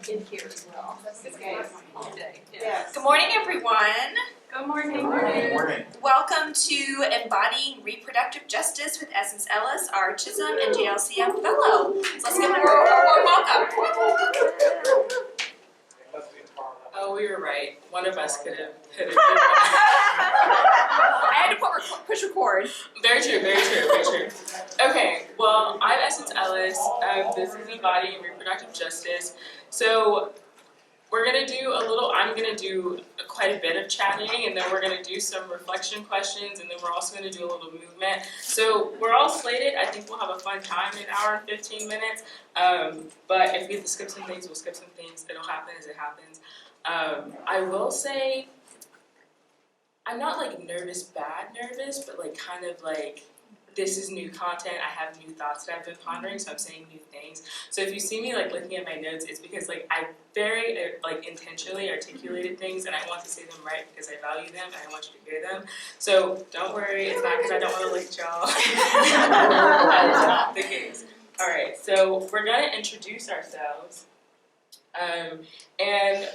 in here as well. That's okay. All day. Yes. Good morning, everyone. Good morning. Good morning. Welcome to Embodying Reproductive Justice with Essence Ellis, our CHHSM and JLCM fellow. So let's give her a warm welcome. Oh, we were right. One of us could have hit it. I had to push record. Very true, very true, very true. Okay, well, I'm Essence Ellis. This is Embodying Reproductive Justice. So we're going to do I'm going to do quite a bit of chatting, and then we're going to do some reflection questions, and then we're also going to do a little movement. So we're all slated. I think we'll have a fun time in an hour and 15 minutes. But if we have to skip some things, we'll skip some things. It'll happen as it happens. I will say, I'm not like bad nervous, but like kind of like, this is new content, I have new thoughts that I've been pondering, so I'm saying new things. So if you see me like looking at my notes, it's because like I very like intentionally articulated things, and I want to say them right because I value them and I want you to hear them. So don't worry, it's not because I don't want to lick y'all. That is not the case. Alright, so we're going to introduce ourselves, and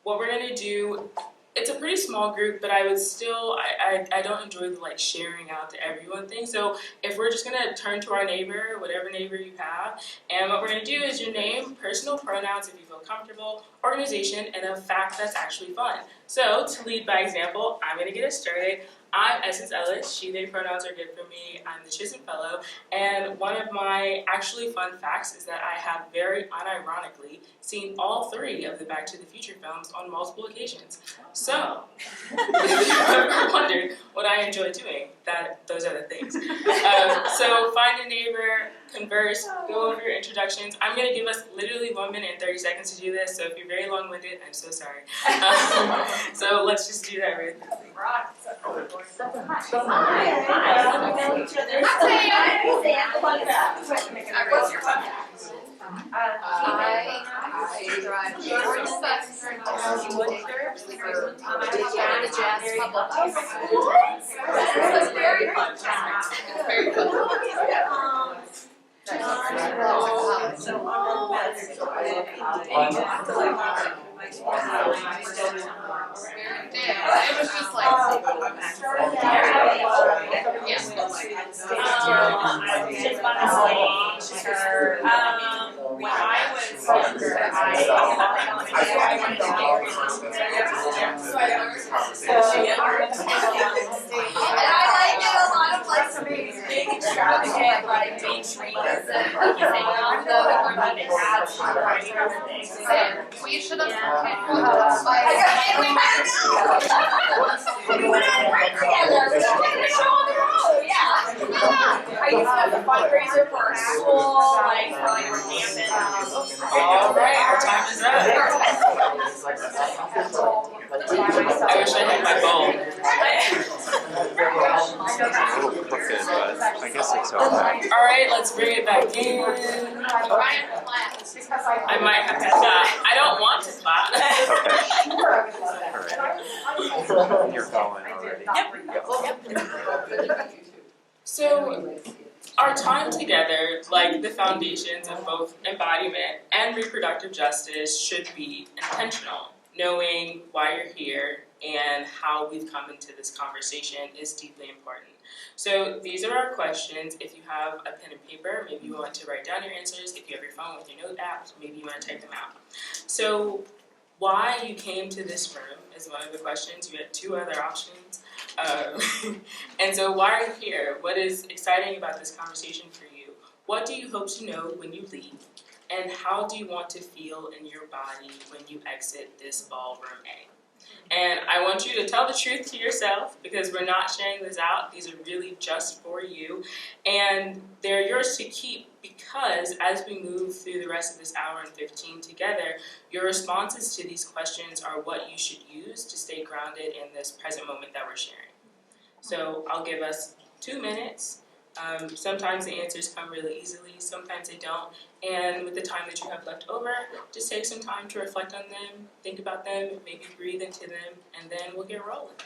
what we're going to do, it's a pretty small group, but I would still, I don't enjoy the like sharing out to everyone thing. So if we're just gonna turn to our neighbor, whatever neighbor you have, and what we're gonna do is your name, personal pronouns if you feel comfortable, organization, and a fact that's actually fun. So to lead by example, I'm gonna get us started. I'm Essence Ellis, she, they pronouns are good for me, I'm the CHHSM Fellow, and one of my actually fun facts is that I have very unironically seen all 3 of the Back to the Future films on multiple occasions. So, if you've ever wondered what I enjoy doing, those are the things. So find a neighbor, converse, go over your introductions. I'm going to give us literally 1 minute and 30 seconds to do this, so if you're very long-winded, I'm so sorry. So let's just do that really quickly. What's your fun? I drive the jazz public. It's very fun. It's very fun. It was just like when I was younger, I like it a lot of like some big extravagant like beach readers and we should have we went on a break together. We should take a show on the road. Yeah. I used to have a fundraiser for our school, like for like our campus. All right, our time is up. I wish I had my phone. I guess it's okay. All right, let's bring it back in. I might have to clap. I don't want to clap. Okay. All right. You're going already. Yep. So, our time together, like the foundations of both embodiment and reproductive justice, should be intentional. Knowing why you're here and how we've come into this conversation is deeply important. So these are our questions. If you have a pen and paper, maybe you want to write down your answers. If you have your phone with your note app, maybe you want to type them out. So why you came to this room is one of the questions. You had 2 other options. And so why are you here? What is exciting about this conversation for you? What do you hope to know when you leave? And how do you want to feel in your body when you exit this ballroom A? And I want you to tell the truth to yourself, because we're not sharing this out. These are really just for you. And they're yours to keep, because as we move through the rest of this hour and 15 together, your responses to these questions are what you should use to stay grounded in this present moment that we're sharing. So I'll give us 2 minutes. Sometimes the answers come really easily, sometimes they don't. And with the time that you have left over, just take some time to reflect on them, think about them, maybe breathe into them, and then we'll get rolling.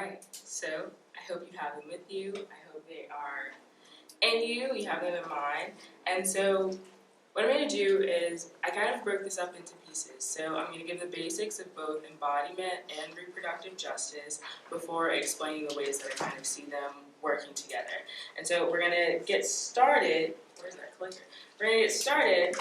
Alright, so I hope you have them with you. I hope they are in you have them in mind. And so what I'm going to do is, I kind of broke this up into pieces. So I'm going to give the basics of both embodiment and reproductive justice before explaining the ways that I kind of see them working together. And so we're going to get started, where's that clicker? We're going to get started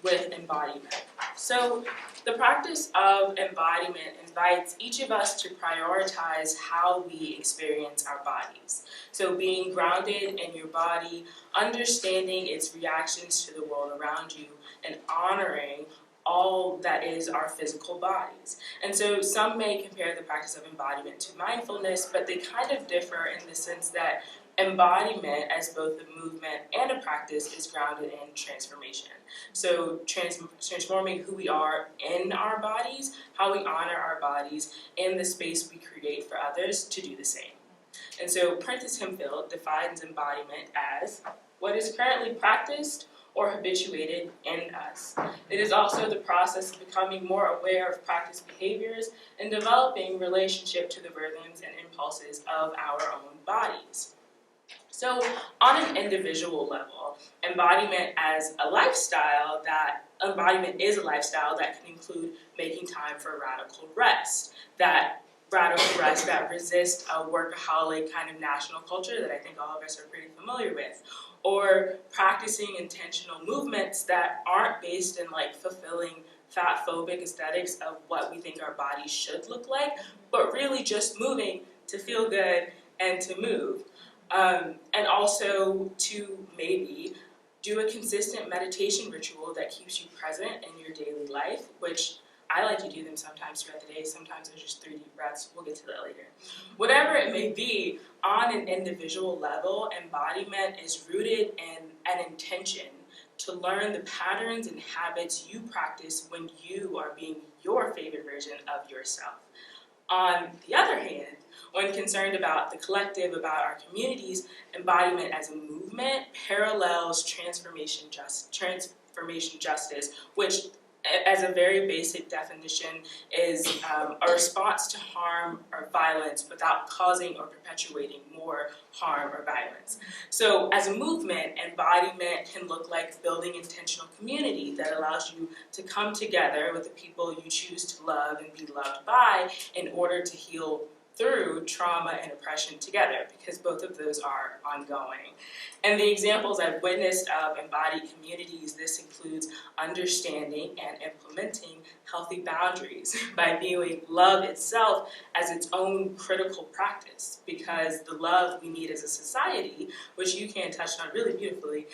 with embodiment. So the practice of embodiment invites each of us to prioritize how we experience our bodies. So being grounded in your body, understanding its reactions to the world around you, and honoring all that is our physical bodies. And so some may compare the practice of embodiment to mindfulness, but they kind of differ in the sense that embodiment, as both a movement and a practice, is grounded in transformation. So transforming who we are in our bodies, how we honor our bodies, and the space we create for others to do the same. And so Prentice Hemphill defines embodiment as what is currently practiced or habituated in us. It is also the process of becoming more aware of practice behaviors and developing relationship to the rhythms and impulses of our own bodies. So on an individual level, embodiment is a lifestyle that can include making time for radical rest, that resists a workaholic kind of national culture that I think all of us are pretty familiar with, or practicing intentional movements that aren't based in like fulfilling fat-phobic aesthetics of what we think our bodies should look like, but really just moving to feel good and to move. And also to maybe do a consistent meditation ritual that keeps you present in your daily life, which I like to do them sometimes throughout the day. Sometimes they're just 3 deep breaths. We'll get to that later. Whatever it may be, on an individual level, embodiment is rooted in an intention to learn the patterns and habits you practice when you are being your favorite version of yourself. On the other hand, when concerned about the collective, about our communities, embodiment as a movement parallels transformation justice, which, as a very basic definition, is a response to harm or violence without causing or perpetuating more harm or violence. So as a movement, embodiment can look like building intentional community that allows you to come together with the people you choose to love and be loved by in order to heal through trauma and oppression together, because both of those are ongoing. And the examples I've witnessed of embodied communities, this includes understanding and implementing healthy boundaries by viewing love itself as its own critical practice, because the love we need as a society, which you can touch on really beautifully,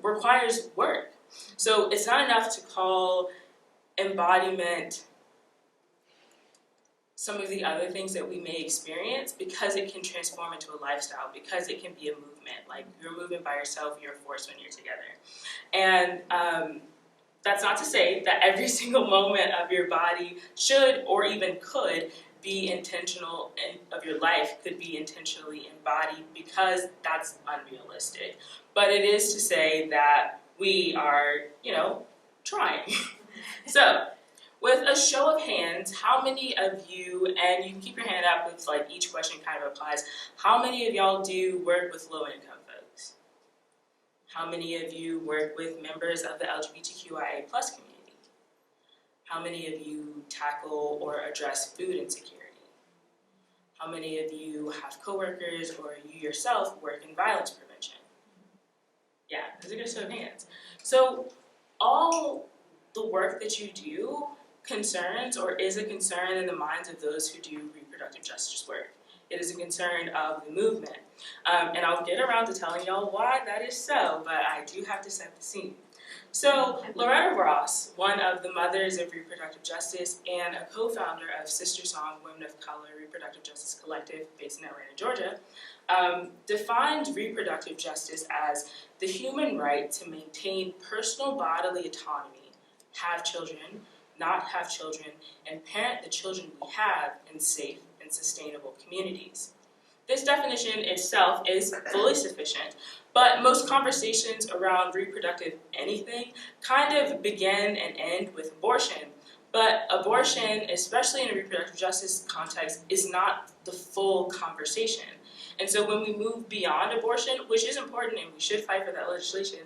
requires work. So it's not enough to call embodiment some of the other things that we may experience, because it can transform into a lifestyle, because it can be a movement. Like, you're moving by yourself, you're a force when you're together. And that's not to say that every single moment of your body should or even could be intentional, of your life could be intentionally embodied, because that's unrealistic. But it is to say that we are, trying. So, with a show of hands, how many of you, and you can keep your hand up if like each question kind of applies, how many of y'all do work with low-income folks? How many of you work with members of the LGBTQIA+ community? How many of you tackle or address food insecurity? How many of you have coworkers or you yourself work in violence prevention? Yeah, that's a good show of hands. So all the work that you do concerns or is a concern in the minds of those who do reproductive justice work. It is a concern of the movement. And I'll get around to telling y'all why that is so, but I do have to set the scene. So Loretta Ross, one of the mothers of reproductive justice and a co-founder of Sister Song Women of Color Reproductive Justice Collective based in Atlanta, Georgia, defined reproductive justice as the human right to maintain personal bodily autonomy, have children, not have children, and parent the children we have in safe and sustainable communities. This definition itself is fully sufficient, but most conversations around reproductive anything kind of begin and end with abortion. But abortion, especially in a reproductive justice context, is not the full conversation. And so when we move beyond abortion, which is important and we should fight for that legislation,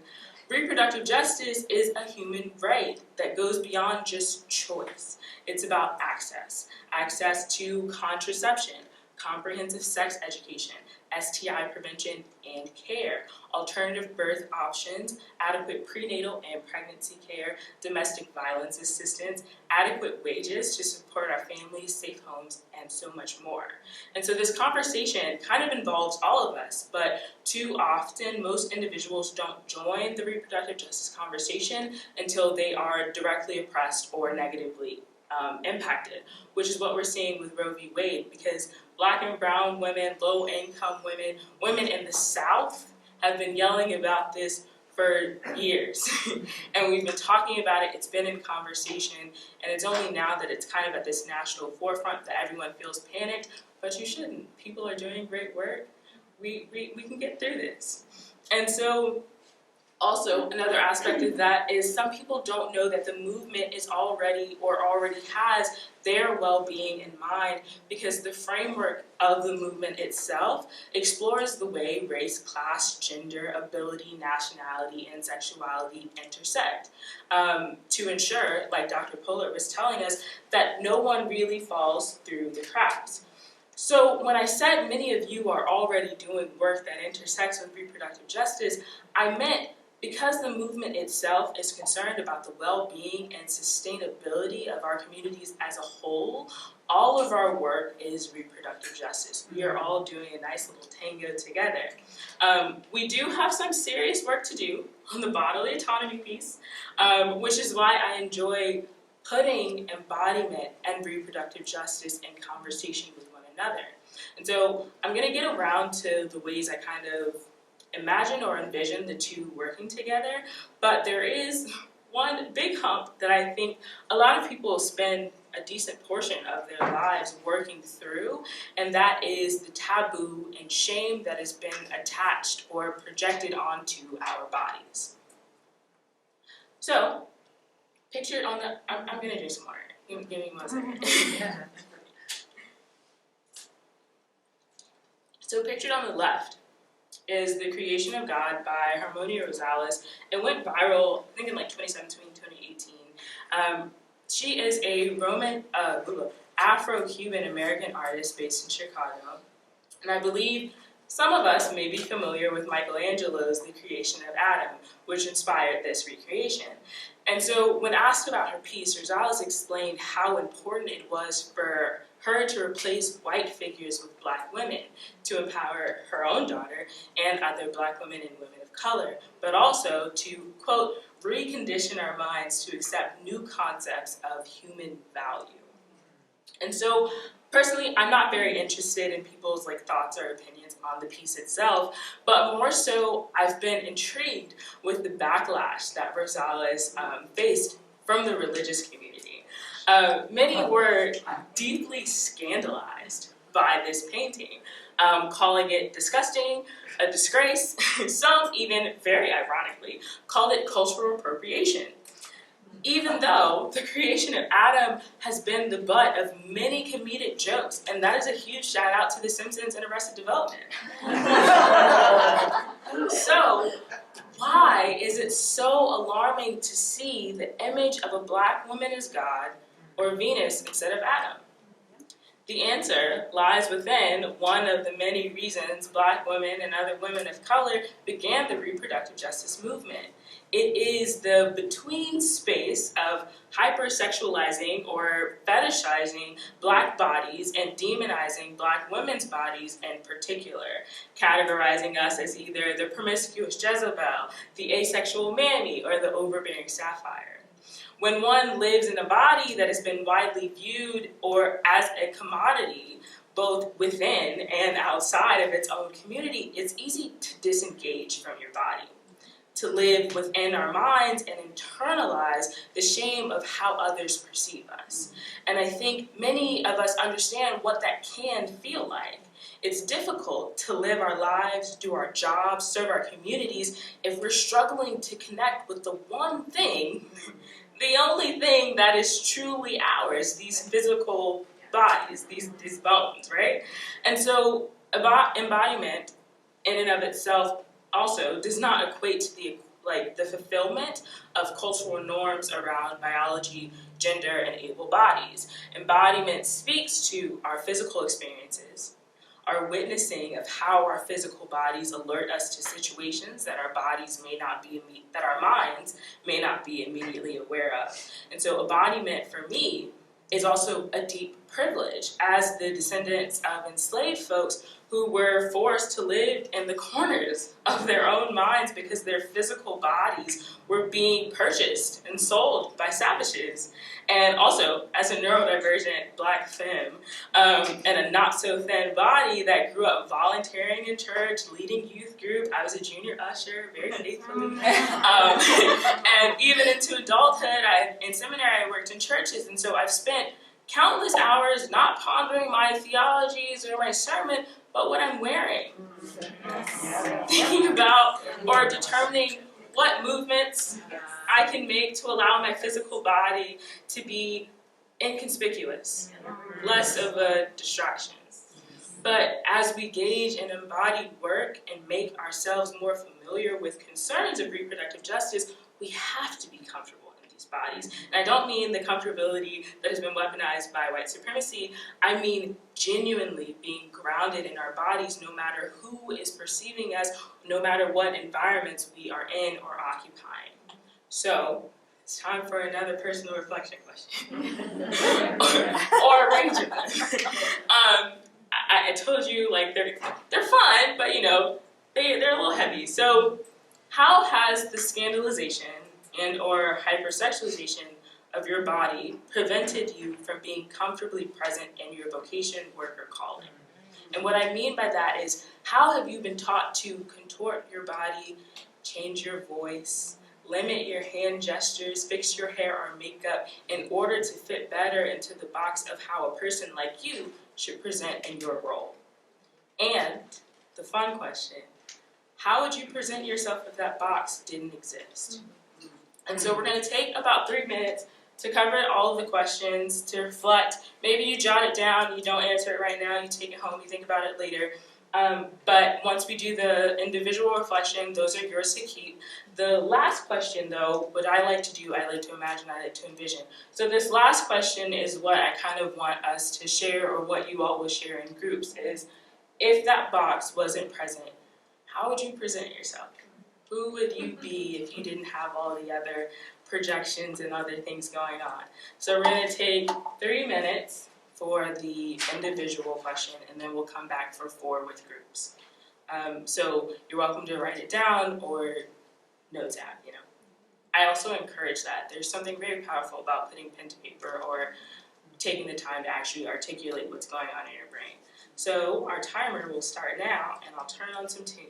reproductive justice is a human right that goes beyond just choice. It's about access to contraception, comprehensive sex education, STI prevention and care, alternative birth options, adequate prenatal and pregnancy care, domestic violence assistance, adequate wages to support our families, safe homes, and so much more. And so this conversation kind of involves all of us, but too often most individuals don't join the reproductive justice conversation until they are directly oppressed or negatively impacted, which is what we're seeing with Roe v. Wade, because Black and brown women, low-income women, women in the South have been yelling about this for years. And we've been talking about it, it's been in conversation, and it's only now that it's kind of at this national forefront that everyone feels panicked, but you shouldn't. People are doing great work. We can get through this. And so also, another aspect of that is some people don't know that the movement is already has their well-being in mind, because the framework of the movement itself explores the way race, class, gender, ability, nationality, and sexuality intersect to ensure, like Dr. Pollard was telling us, that no one really falls through the cracks. So when I said many of you are already doing work that intersects with reproductive justice, I meant because the movement itself is concerned about the well-being and sustainability of our communities as a whole, all of our work is reproductive justice. We are all doing a nice little tango together. We do have some serious work to do on the bodily autonomy piece, which is why I enjoy putting embodiment and reproductive justice in conversation with one another. And so I'm going to get around to the ways I kind of imagine or envision the two working together, but there is one big hump that I think a lot of people spend a decent portion of their lives working through, and that is the taboo and shame that has been attached or projected onto our bodies. So, pictured on the, I'm going to drink some water. Give me 1 second. So pictured on the left is The Creation of God by Harmonia Rosales. It went viral, I think in like 2017, 2018. She is a Afro-Cuban American artist based in Chicago. And I believe some of us may be familiar with Michelangelo's The Creation of Adam, which inspired this recreation. And so when asked about her piece, Rosales explained how important it was for her to replace white figures with Black women to empower her own daughter and other Black women and women of color, but also to, quote, recondition our minds to accept new concepts of human value. And so, personally, I'm not very interested in people's thoughts or opinions on the piece itself, but more so, I've been intrigued with the backlash that Rosales faced from the religious community. Many were deeply scandalized by this painting, calling it disgusting, a disgrace. Some even, very ironically, called it cultural appropriation. Even though The Creation of Adam has been the butt of many comedic jokes, and that is a huge shout out to The Simpsons and Arrested Development. So, why is it so alarming to see the image of a Black woman as God or Venus instead of Adam? The answer lies within one of the many reasons Black women and other women of color began the reproductive justice movement. It is the between space of hypersexualizing or fetishizing Black bodies and demonizing Black women's bodies in particular, categorizing us as either the promiscuous Jezebel, the asexual Mammy, or the overbearing Sapphire. When one lives in a body that has been widely viewed or as a commodity, both within and outside of its own community, it's easy to disengage from your body, to live within our minds and internalize the shame of how others perceive us. And I think many of us understand what that can feel like. It's difficult to live our lives, do our jobs, serve our communities if we're struggling to connect with the one thing the only thing that is truly ours, these physical bodies, these bones, right? And so embodiment in and of itself also does not equate to the fulfillment of cultural norms around biology, gender, and able bodies. Embodiment speaks to our physical experiences, our witnessing of how our physical bodies alert us to situations that our bodies may not be, that our minds may not be immediately aware of. And so embodiment for me is also a deep privilege as the descendants of enslaved folks who were forced to live in the corners of their own minds because their physical bodies were being purchased and sold by savages. And also, as a neurodivergent Black femme and a not-so-thin body that grew up volunteering in church, leading youth group, I was a junior usher very faithfully. And even into adulthood, in seminary, I worked in churches, and so I've spent countless hours not pondering my theologies or my sermon, but what I'm wearing. Thinking about or determining what movements I can make to allow my physical body to be inconspicuous, less of a distraction. But as we engage in embodied work and make ourselves more familiar with concerns of reproductive justice, we have to be comfortable in these bodies. And I don't mean the comfortability that has been weaponized by white supremacy. I mean genuinely being grounded in our bodies no matter who is perceiving us, no matter what environments we are in or occupying. So, it's time for another personal reflection question. or a range of them. I told you, like, they're fun, but, you know, they're a little heavy. So, how has the scandalization and or hypersexualization of your body prevented you from being comfortably present in your vocation, work, or calling? And what I mean by that is, how have you been taught to contort your body, change your voice, limit your hand gestures, fix your hair or makeup in order to fit better into the box of how a person like you should present in your role? And the fun question, how would you present yourself if that box didn't exist? And so we're going to take about 3 minutes to cover all of the questions, to reflect. Maybe you jot it down, you don't answer it right now, you take it home, you think about it later. But once we do the individual reflection, those are yours to keep. The last question, though, what I like to do, I like to imagine, I like to envision. So this last question is what I kind of want us to share, or what you all will share in groups, is if that box wasn't present, how would you present yourself? Who would you be if you didn't have all the other projections and other things going on? So we're going to take 3 minutes for the individual question, and then we'll come back for 4 with groups. So you're welcome to write it down or notes app, you know. I also encourage that. There's something very powerful about putting pen to paper or taking the time to actually articulate what's going on in your brain. So our timer will start now, and I'll turn on some tunes.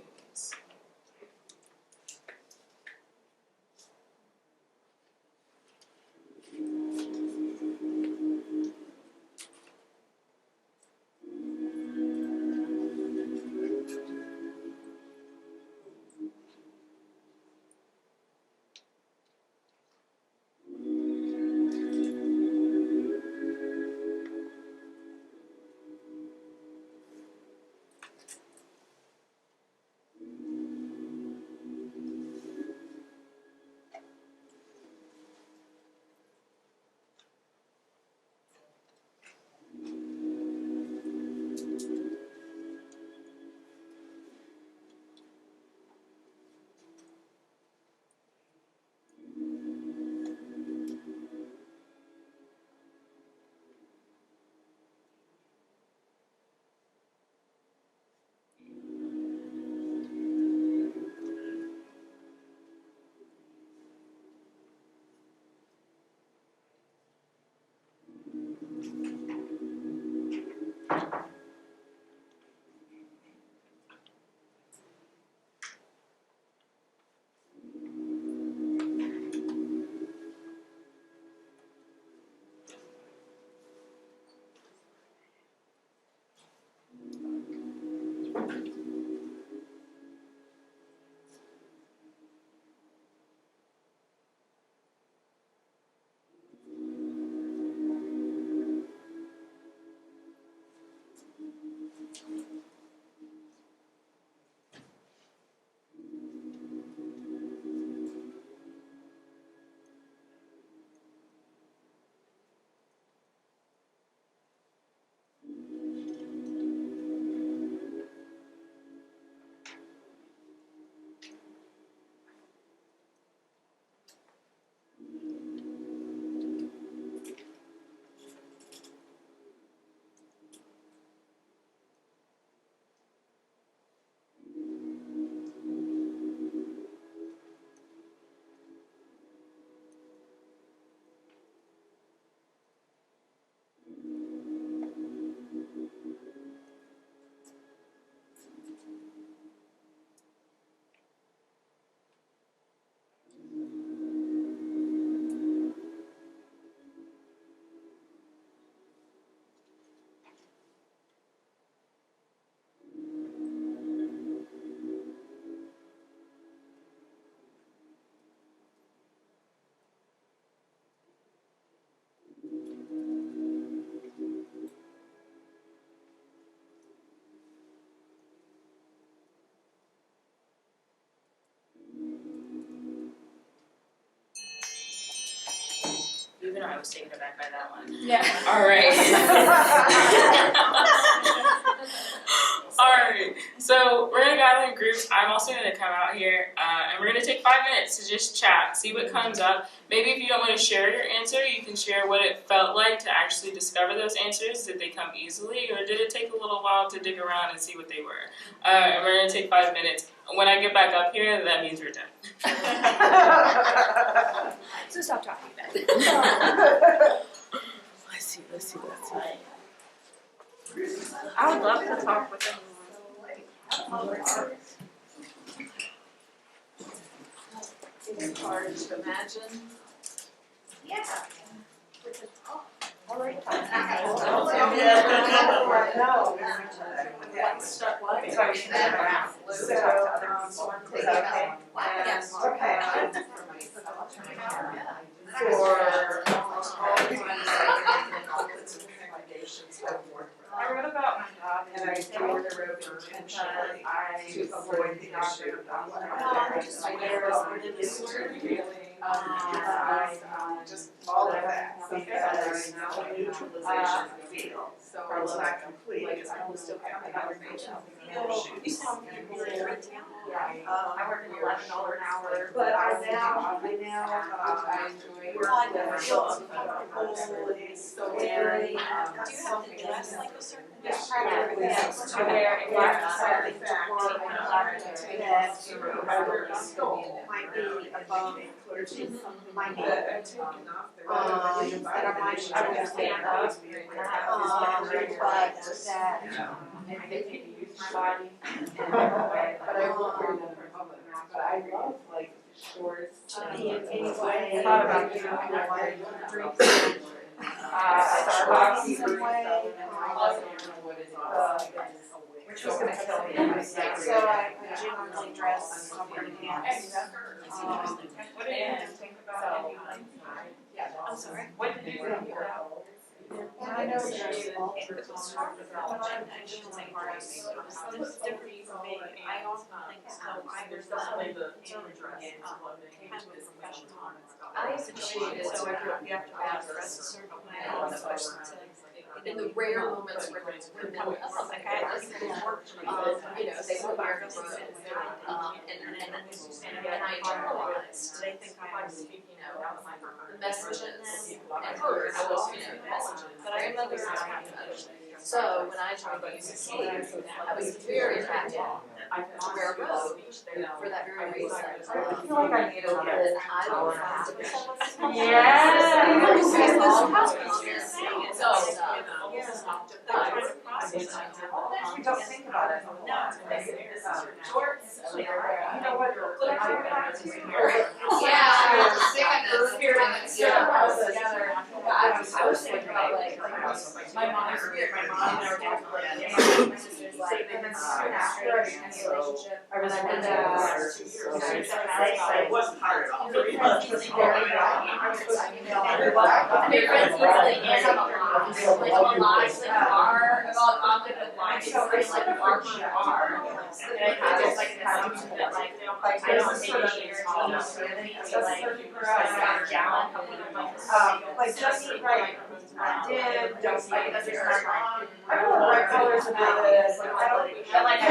know, I was taken aback by that one. Yeah. All right. All right. So we're gonna gather in groups. I'm also gonna come out here, and we're gonna take 5 minutes to just chat, see what comes up. Maybe if you don't want to share your answer, you can share what it felt like to actually discover those answers. Did they come easily, or did it take a little while to dig around and see what they were? And we're gonna take 5 minutes. When I get back up here, that means we're done. So stop talking about it. Let's see. I would love to talk with them. It's hard to imagine. Yeah. I wrote about my job and I did the road intentionally to avoid the issue. Just all of that. Neutralization feel. So it's not complete. It's still kind of conversation. I work an $11 an hour, but I enjoy work that I feel uncomfortable. It's so very. Do you have to dress like a certain way? Yes, I wear a black satin that my work skull might be above my knee. That I might stand up, but that I can use my body in a way, but I won't wear them for public now. But I love like shorts to be in any way. I thought about you know like drinks. Starbucks in some way. Which was gonna kill me. So I generally dress covered in pants. What did you think about it? I'm sorry. What did you think about? I know there's all sorts of stuff. It's different for me. I also think so. There's the I appreciate it, so you have to dress a certain way. In the rare moments where they're coming up, like I you know, they put my and I internalized. They think I was speaking out the messages and heard those messages. But I remember so when I joined the UCC, I was very attracted to wear a robe for that very reason. I feel like I need a little bit. I don't have to. You don't think about it. Shorts. You know what? I was thinking about like my mom and our dad were like, my sister's like, and then soon after our relationship, I was like, It wasn't hard at all. Like just right. I did. Just like I don't know what colors are this. Like I like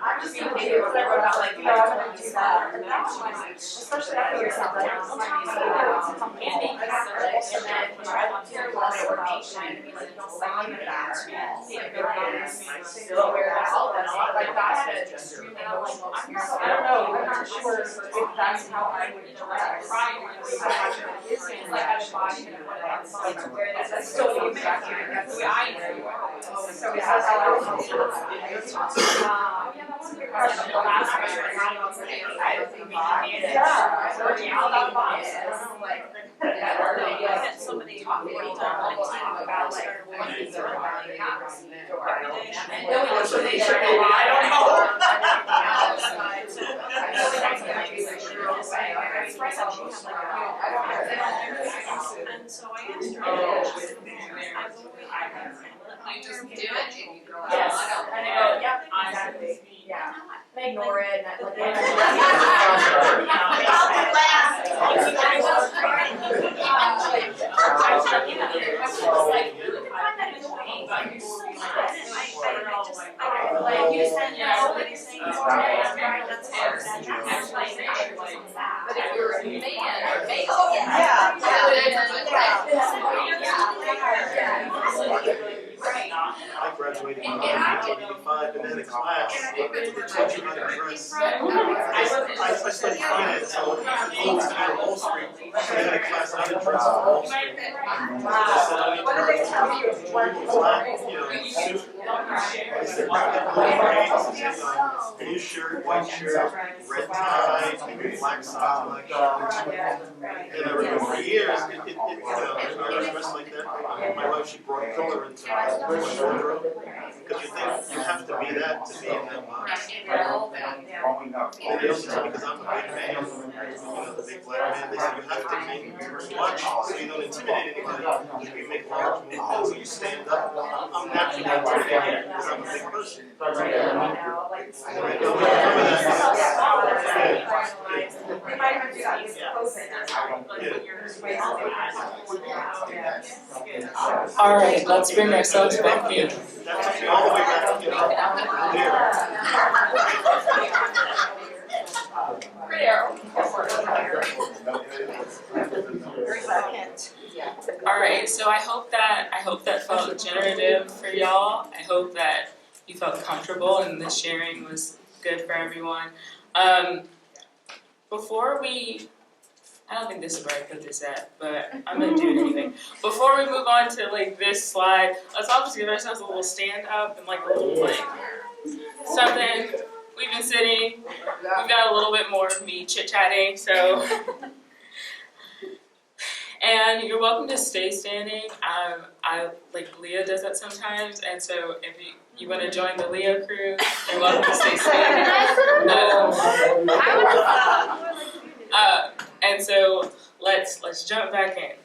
I'm just gonna do whatever about like I'm gonna do that. Especially after you're something else. And then try to hear less information and be like, don't say that. Still wear that all that on. Like that had an extremely low experience. I don't know. I'm not sure if that's how I would dress. Like I should watch it and what else. Like to wear that. That's still the exact same. That's the I know. So that's how I was. Yeah, that was a good question. The last question I was saying, I don't think we need it. Yeah. Working out that box. I don't know, like, I had somebody talking about like what is their body house. And no one should they should I don't know. And so I asked her, I just do it and you go, yes, and I go, yep, exactly. Yeah. I ignore it and I like But if you're a man, I graduated in 1985, and in the class, the teacher had a dress. I studied finance, so Wall Street. They had a class on the dress for Wall Street. What did they tell you? Black, suit. I said, blue shirt, white shirt, red tie, black socks, black shoes. And I remember for years, I was dressed like that. My wife, she brought color into my wardrobe. Because you think you have to be that to be in that box. And they also said, because I'm a big man, the big black man, they said you have to make much so you don't intimidate anybody. You make large movements, so you stand up. I'm naturally intimidated because I'm a big person. All right, let's bring ourselves back in. That took me all the way back, All right, so I hope that felt generative for y'all. I hope that you felt comfortable and the sharing was good for everyone. Before we, I don't think this is where I put this at, but I'm gonna do it anyway. Before we move on to like this slide, let's all just give ourselves a little stand up and like a little like something. We've been sitting. We've got a little bit more of me chit-chatting, so. And you're welcome to stay standing. I like Leah does that sometimes, and so if you want to join the Leah crew, you're welcome to stay standing. And so let's jump back in.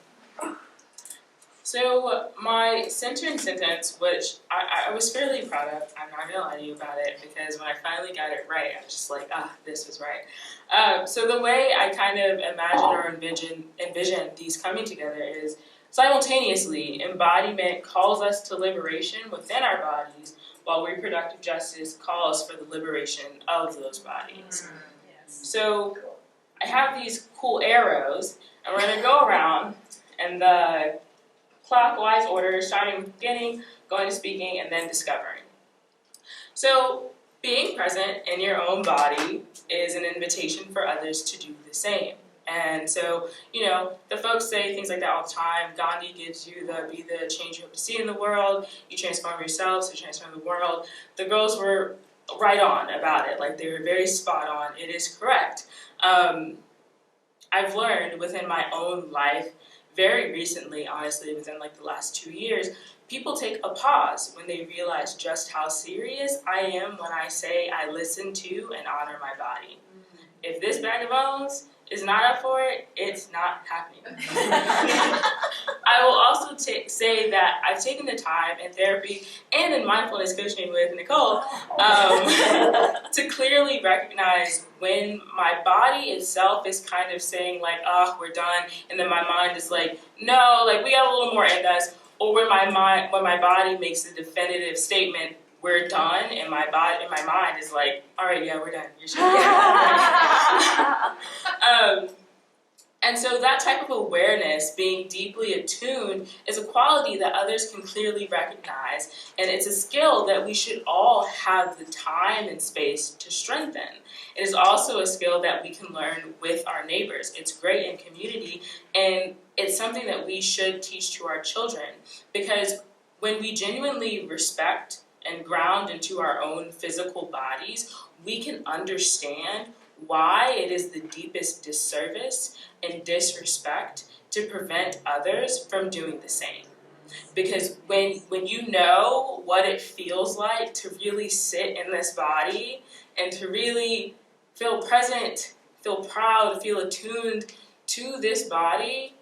So my centering sentence, which I was fairly proud of, I'm not gonna lie to you about it, because when I finally got it right, I was just like, this was right. So the way I kind of imagine or envision these coming together is simultaneously, embodiment calls us to liberation within our bodies, while reproductive justice calls for the liberation of those bodies. So I have these cool arrows, and we're gonna go around in the clockwise order, starting with beginning, going to speaking, and then discovering. So being present in your own body is an invitation for others to do the same. And so, the folks say things like that all the time. Gandhi gives you be the change you hope to see in the world. You transform yourself, so transform the world. The girls were right on about it. Like, they were very spot on. It is correct. I've learned within my own life, very recently, honestly, within like the last 2 years, people take a pause when they realize just how serious I am when I say I listen to and honor my body. If this bag of bones is not up for it, it's not happening. I will also say that I've taken the time in therapy and in mindfulness coaching with Nicole to clearly recognize when my body itself is kind of saying like, we're done, and then my mind is like, no, like we got a little more in us, or when my body makes a definitive statement, we're done, and my mind is like, all right, yeah, we're done. You're sure? And so that type of awareness, being deeply attuned, is a quality that others can clearly recognize, and it's a skill that we should all have the time and space to strengthen. It is also a skill that we can learn with our neighbors. It's great in community, and it's something that we should teach to our children, because when we genuinely respect and ground into our own physical bodies, we can understand why it is the deepest disservice and disrespect to prevent others from doing the same. Because when you know what it feels like to really sit in this body and to really feel present, feel proud, feel attuned to this body,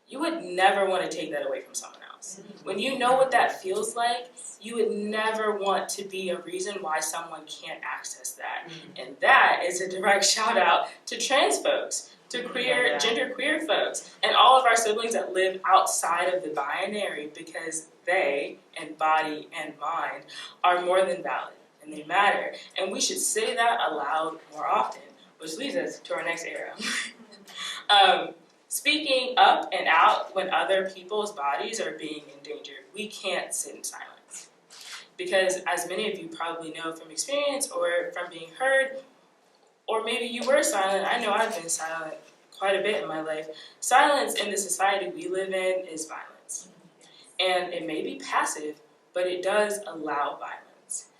you would never want to take that away from someone else. silence. When you know what that feels like, you would never want to be a reason why someone can't access that. And that is a direct shout out to trans folks, to queer, genderqueer folks, and all of our siblings that live outside of the binary, because they, and body and mind, are more than valid and they matter. And we should say that aloud more often, which leads us to our next era. Speaking up and out when other people's bodies are being endangered, we can't sit in silence. Because as many of you probably know from experience or from being heard, or maybe you were silent, I know I've been silent quite a bit in my life. Silence in the society we live in is violence. And it may be passive, but it does allow violence.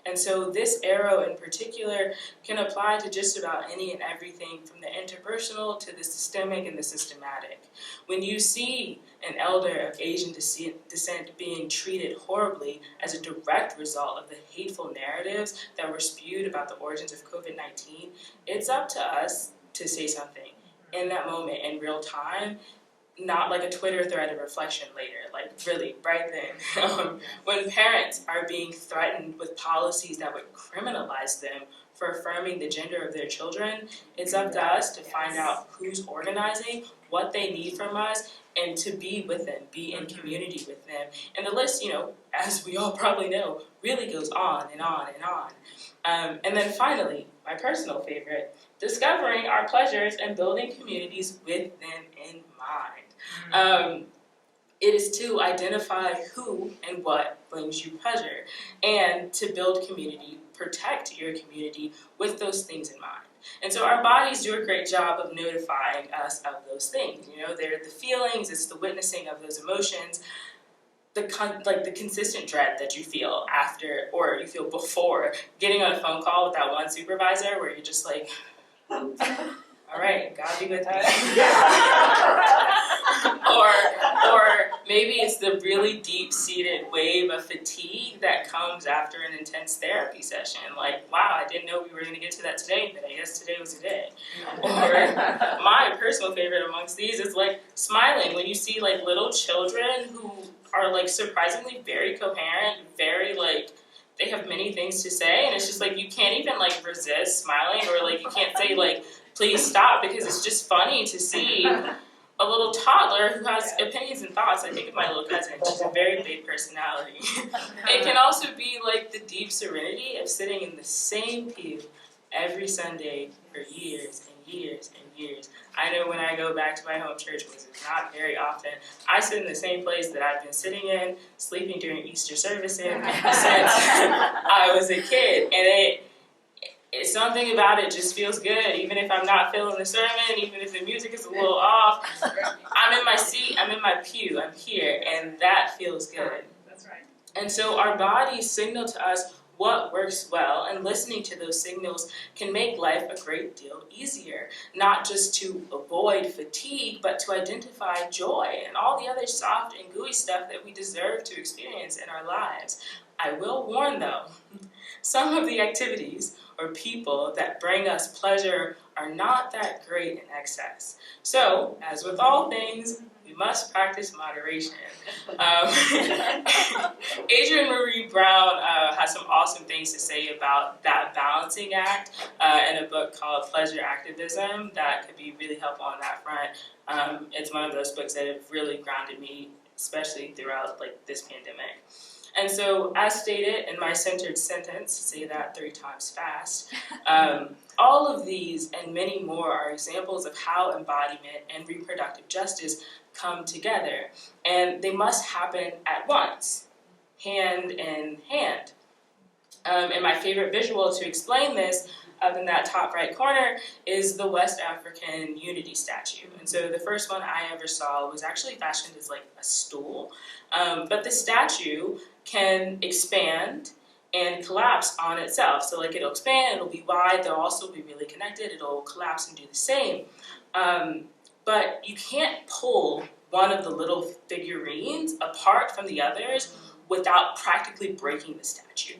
And so this arrow in particular can apply to just about any and everything from the interpersonal to the systemic and the systematic. When you see an elder of Asian descent being treated horribly as a direct result of the hateful narratives that were spewed about the origins of COVID-19, it's up to us to say something in that moment in real time, not like a Twitter thread of reflection later, like really right then. When parents are being threatened with policies that would criminalize them for affirming the gender of their children, it's up to us to find out who's organizing, what they need from us, and to be with them, be in community with them. And the list, as we all probably know, really goes on and on and on. And then finally, my personal favorite, discovering our pleasures and building communities with them in mind. It is to identify who and what brings you pleasure, and to build community, protect your community with those things in mind. And so our bodies do a great job of notifying us of those things. They're the feelings, it's the witnessing of those emotions, the consistent dread that you feel after, or you feel before, getting on a phone call with that one supervisor where you're just like, all right, God be with me. or maybe it's the really deep-seated wave of fatigue that comes after an intense therapy session. Like, wow, I didn't know we were going to get to that today, but I guess today was the day. Or my personal favorite amongst these is like smiling when you see like little children who are like surprisingly very coherent, very like, they have many things to say, and it's just like you can't even like resist smiling, or like you can't say like, please stop, because it's just funny to see a little toddler who has opinions and thoughts. I think of my little cousin, she's a very big personality. It can also be like the deep serenity of sitting in the same pew every Sunday for years and years and years. I know when I go back to my home church, which is not very often, I sit in the same place that I've been sitting in, sleeping during Easter services since I was a kid. And it's something about it just feels good, even if I'm not feeling the sermon, even if the music is a little off. I'm in my seat, I'm in my pew, I'm here, and that feels good. That's right. And so our bodies signal to us what works well, and listening to those signals can make life a great deal easier, not just to avoid fatigue, but to identify joy and all the other soft and gooey stuff that we deserve to experience in our lives. I will warn though, some of the activities or people that bring us pleasure are not that great in excess. So, as with all things, we must practice moderation. Adrienne Maree Brown has some awesome things to say about that balancing act in a book called Pleasure Activism that could be really helpful on that front. It's one of those books that have really grounded me, especially throughout this pandemic. And so, as stated in my centered sentence, say that 3 times fast, all of these and many more are examples of how embodiment and reproductive justice come together. And they must happen at once, hand in hand. And my favorite visual to explain this, up in that top right corner, is the West African Unity statue. And so the first one I ever saw was actually fashioned as like a stool. But the statue can expand and collapse on itself. So it'll expand, it'll be wide, they'll also be really connected, it'll collapse and do the same. But you can't pull one of the little figurines apart from the others without practically breaking the statue.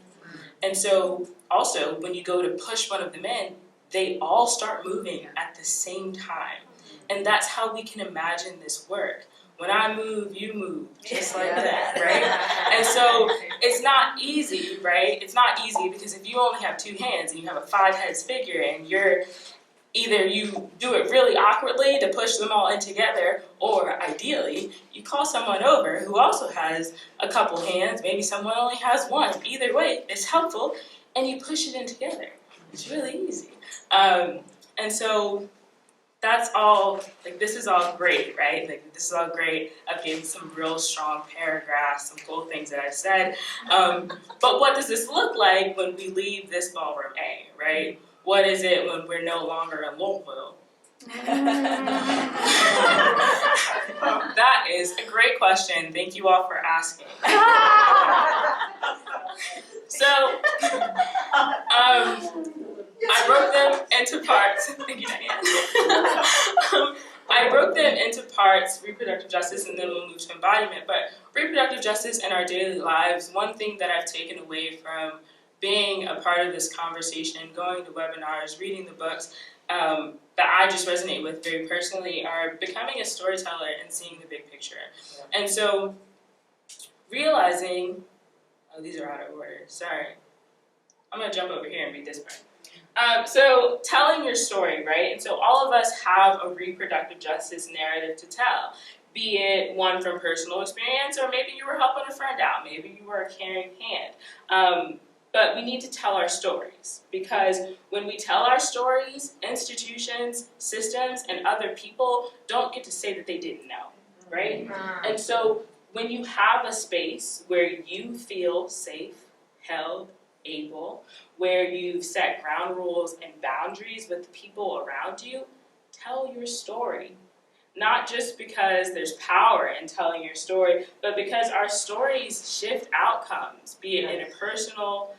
And so also when you go to push one of them in, they all start moving at the same time. And that's how we can imagine this work. when I move, you move, just like that, right? And so it's not easy, right? It's not easy because if you only have 2 hands and you have a 5-heads figure and either you do it really awkwardly to push them all in together, or ideally, you call someone over who also has a couple hands, maybe someone only has 1. Either way, it's helpful, and you push it in together. It's really easy. And so that's all, like, this is all great, right? Like, this is all great. I've given some real strong paragraphs, some cool things that I've said. But what does this look like when we leave this ballroom A, right? What is it when we're no longer in Louisville? That is a great question. Thank you all for asking. So, I broke them into parts. Thank you, Diane. I broke them into parts, reproductive justice, and then we'll move to embodiment. But reproductive justice in our daily lives, one thing that I've taken away from being a part of this conversation, going to webinars, reading the books that I just resonate with very personally are becoming a storyteller and seeing the big picture. And so realizing, oh, these are out of order, sorry. I'm gonna jump over here and read this part. So telling your story, right? And so all of us have a reproductive justice narrative to tell, be it one from personal experience, or maybe you were helping a friend out, maybe you were a caring hand. But we need to tell our stories, because when we tell our stories, institutions, systems, and other people don't get to say that they didn't know, right? And so when you have a space where you feel safe, held, able, where you've set ground rules and boundaries with the people around you, tell your story. Not just because there's power in telling your story, but because our stories shift outcomes, be it interpersonal,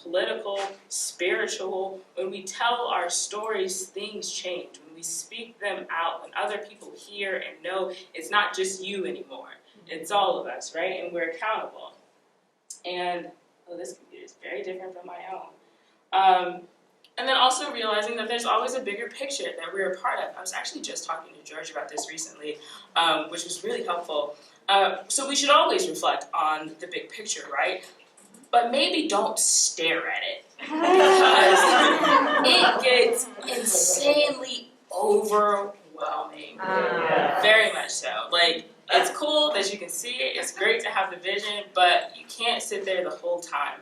political, spiritual. When we tell our stories, things change. When we speak them out, when other people hear and know, it's not just you anymore. It's all of us, right? And we're accountable. And this computer is very different from my own. And then also realizing that there's always a bigger picture that we're a part of. I was actually just talking to George about this recently, which was really helpful. So we should always reflect on the big picture, right? But maybe don't stare at it, because it gets insanely overwhelming. Very much so. Like, it's cool that you can see it, it's great to have the vision, but you can't sit there the whole time.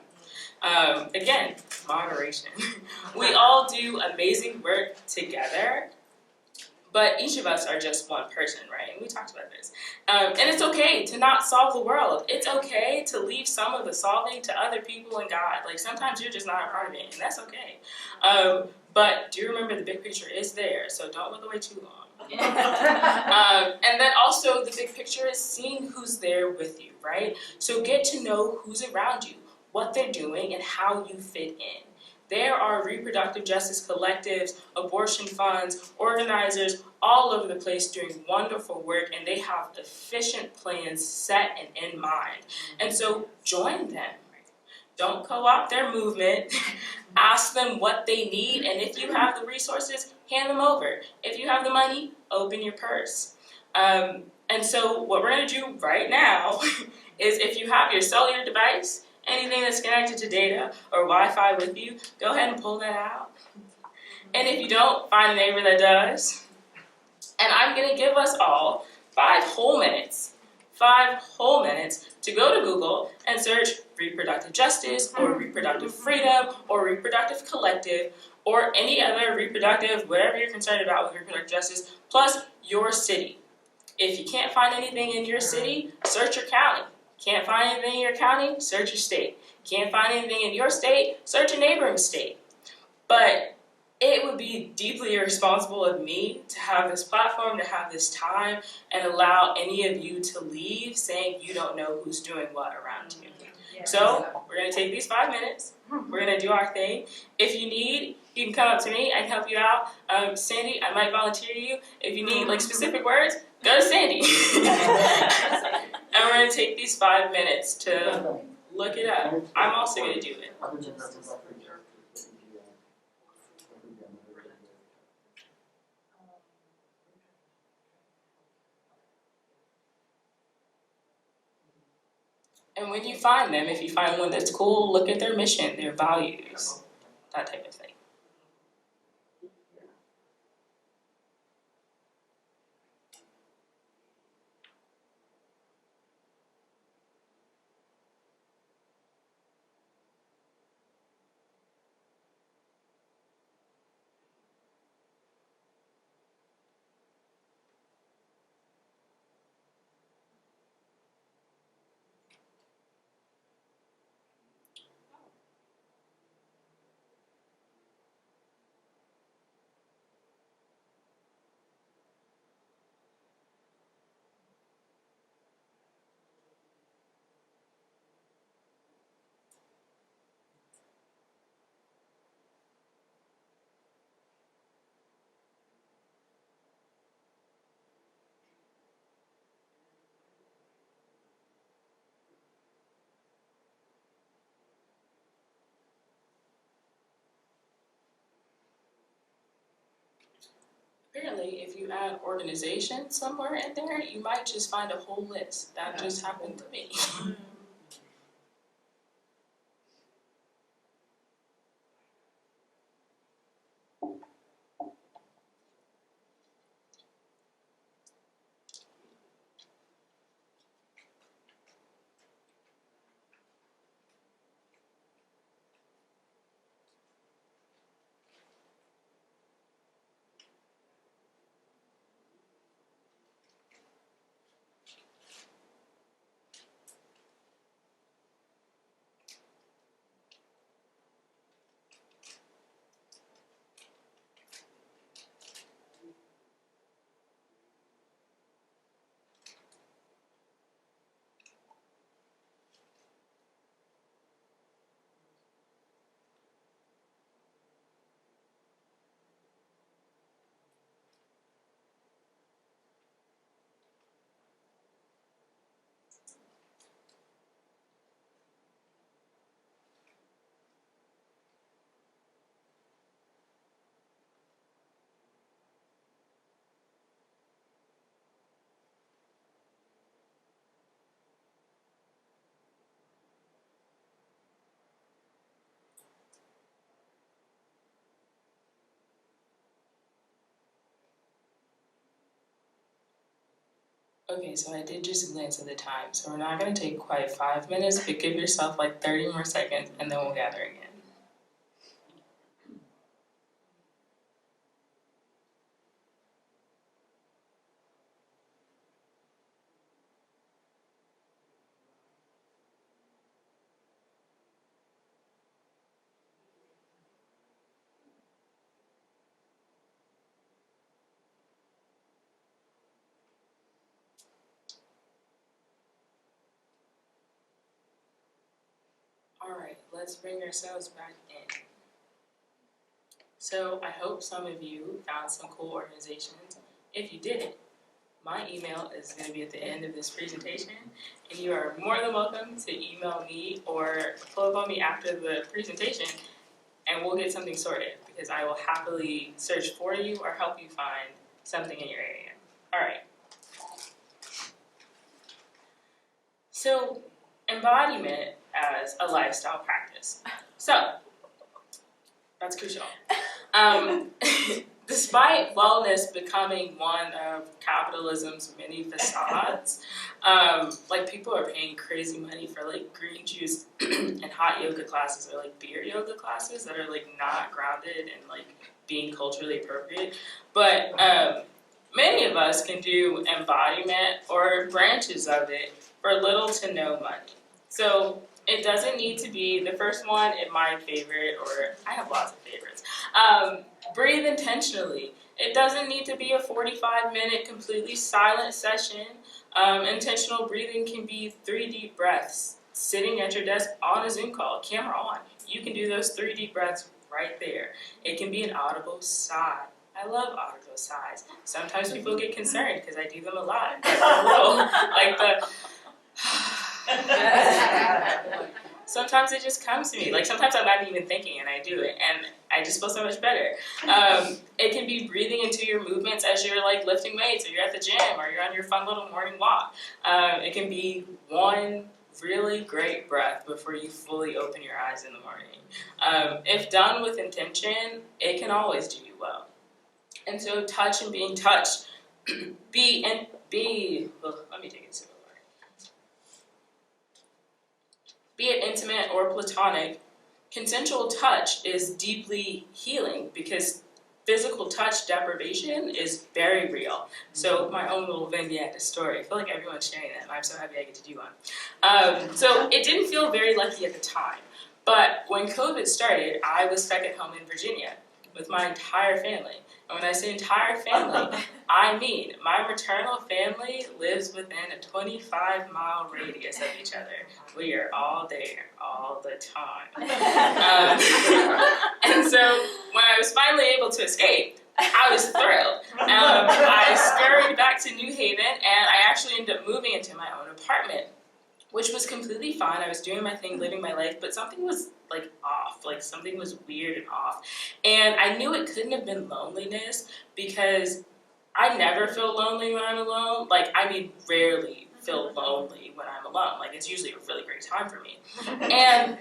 Again, moderation. We all do amazing work together, but each of us are just one person, right? And we talked about this. And it's okay to not solve the world. It's okay to leave some of the solving to other people and God. Like, sometimes you're just not a part of it, and that's okay. But do remember the big picture is there, so don't look away too long. And then also the big picture is seeing who's there with you, right? So get to know who's around you, what they're doing, and how you fit in. There are reproductive justice collectives, abortion funds, organizers all over the place doing wonderful work, and they have efficient plans set and in mind. And so join them. Don't co-opt their movement. Ask them what they need, and if you have the resources, hand them over. If you have the money, open your purse. And so what we're going to do right now is, if you have your cellular device, anything that's connected to data or Wi-Fi with you, go ahead and pull that out. And if you don't, find a neighbor that does. And I'm going to give us all 5 whole minutes to go to Google and search reproductive justice or reproductive freedom or reproductive collective or any other reproductive, whatever you're concerned about with reproductive justice, plus your city. If you can't find anything in your city, search your county. Can't find anything in your county, search your state. Can't find anything in your state, search a neighboring state. But it would be deeply irresponsible of me to have this platform, to have this time, and allow any of you to leave saying you don't know who's doing what around you. So we're going to take these 5 minutes. We're going to do our thing. If you need, you can come up to me. I can help you out. Sandy, I might volunteer you. If you need specific words, go to Sandy. And we're going to take these 5 minutes to look it up. I'm also going to do it. And when you find them, if you find one that's cool, look at their mission, their values, that type of thing. Apparently, if you add organization somewhere in there, you might just find a whole list. That just happened to me. Okay, so I did just glance at the time, so we're not going to take quite 5 minutes, but give yourself like 30 more seconds, and then we'll gather again. All right, let's bring ourselves back in. So I hope some of you found some cool organizations. If you didn't, my email is going to be at the end of this presentation, and you are more than welcome to email me or pull up on me after the presentation, and we'll get something sorted, because I will happily search for you or help you find something in your area. All right. So, embodiment as a lifestyle practice. So, that's crucial. Despite wellness becoming one of capitalism's many facades, like people are paying crazy money for like green juice and hot yoga classes or like beer yoga classes that are like not grounded and like being culturally appropriate. But many of us can do embodiment or branches of it for little to no money. So it doesn't need to be the first one, my favorite, or I have lots of favorites. Breathe intentionally. It doesn't need to be a 45-minute completely silent session. Intentional breathing can be 3 deep breaths, sitting at your desk on a Zoom call, camera on. You can do those 3 deep breaths right there. It can be an audible sigh. I love audible sighs. Sometimes people get concerned because I do them a lot. Like the sometimes it just comes to me. Like sometimes I'm not even thinking and I do it and I just feel so much better. It can be breathing into your movements as you're like lifting weights or you're at the gym or you're on your fun little morning walk. It can be one really great breath before you fully open your eyes in the morning. If done with intention, it can always do you well. And so touch and being touched, let me take it simple. Be it intimate or platonic, consensual touch is deeply healing because physical touch deprivation is very real. So my own little vignette story. I feel like everyone's sharing that, and I'm so happy I get to do one. So it didn't feel very lucky at the time, but when COVID started, I was stuck at home in Virginia with my entire family. And when I say entire family, I mean my maternal family lives within a 25-mile radius of each other. We are all there all the time. And so when I was finally able to escape, I was thrilled. I scurried back to New Haven, and I actually ended up moving into my own apartment, which was completely fine. I was doing my thing, living my life, but something was like off, like something was weird and off. And I knew it couldn't have been loneliness because I never feel lonely when I'm alone. Like, I mean, rarely feel lonely when I'm alone. Like, it's usually a really great time for me. And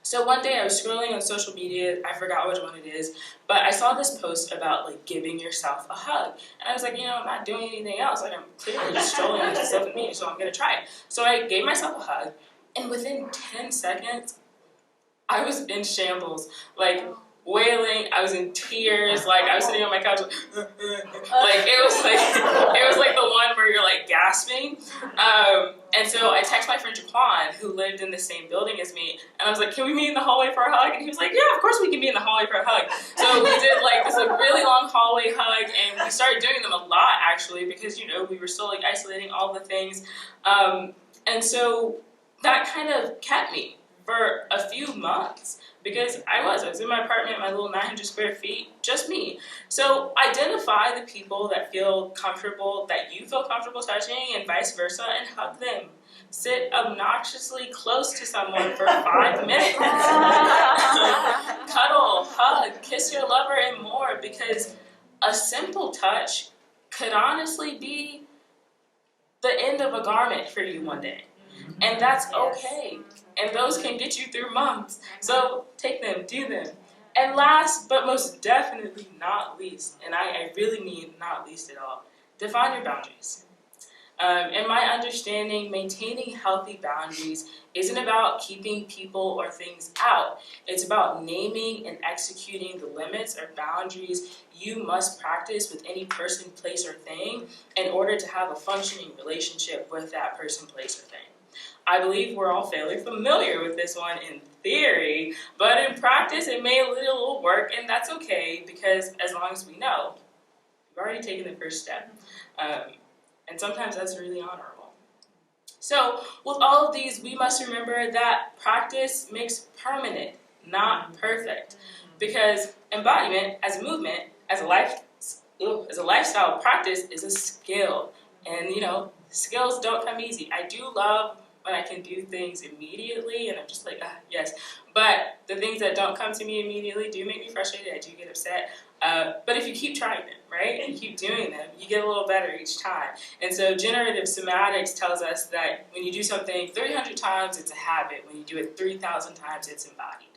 so one day I was scrolling on social media, I forgot which one it is, but I saw this post about like giving yourself a hug. And I was like, I'm not doing anything else. Like, I'm clearly just strolling with myself and me, so I'm gonna try it. So I gave myself a hug, and within 10 seconds, I was in shambles, like wailing. I was in tears. Like, I was sitting on my couch, like it was like the one where you're like gasping. And so I texted my friend Jaquan, who lived in the same building as me, and I was like, "Can we meet in the hallway for a hug?" And he was like, "Yeah, of course we can meet in the hallway for a hug." So we did like this like really long hallway hug, and we started doing them a lot actually because we were still like isolating all the things, and so that kind of kept me for a few months because I was in my apartment, my little 900 square feet, just me. So identify the people that feel comfortable, that you feel comfortable touching, and vice versa, and hug them. Sit obnoxiously close to someone for 5 minutes. Cuddle, hug, kiss your lover, and more, because a simple touch could honestly be the end of a garment for you one day. And that's okay. And those can get you through months. So take them, do them. And last, but most definitely not least, and I really mean not least at all, define your boundaries. In my understanding, maintaining healthy boundaries isn't about keeping people or things out. It's about naming and executing the limits or boundaries you must practice with any person, place, or thing in order to have a functioning relationship with that person, place, or thing. I believe we're all fairly familiar with this one in theory, but in practice it may need a little work, and that's okay because as long as we know, we've already taken the first step. And sometimes that's really honorable. So with all of these, we must remember that practice makes permanent, not perfect. Because embodiment as a movement, as a lifestyle practice is a skill. And skills don't come easy. I do love when I can do things immediately, and I'm just like, yes. But the things that don't come to me immediately do make me frustrated. I do get upset. But if you keep trying them, right, and you keep doing them, you get a little better each time. And so generative somatics tells us that when you do something 300 times, it's a habit. When you do it 3,000 times, it's embodied.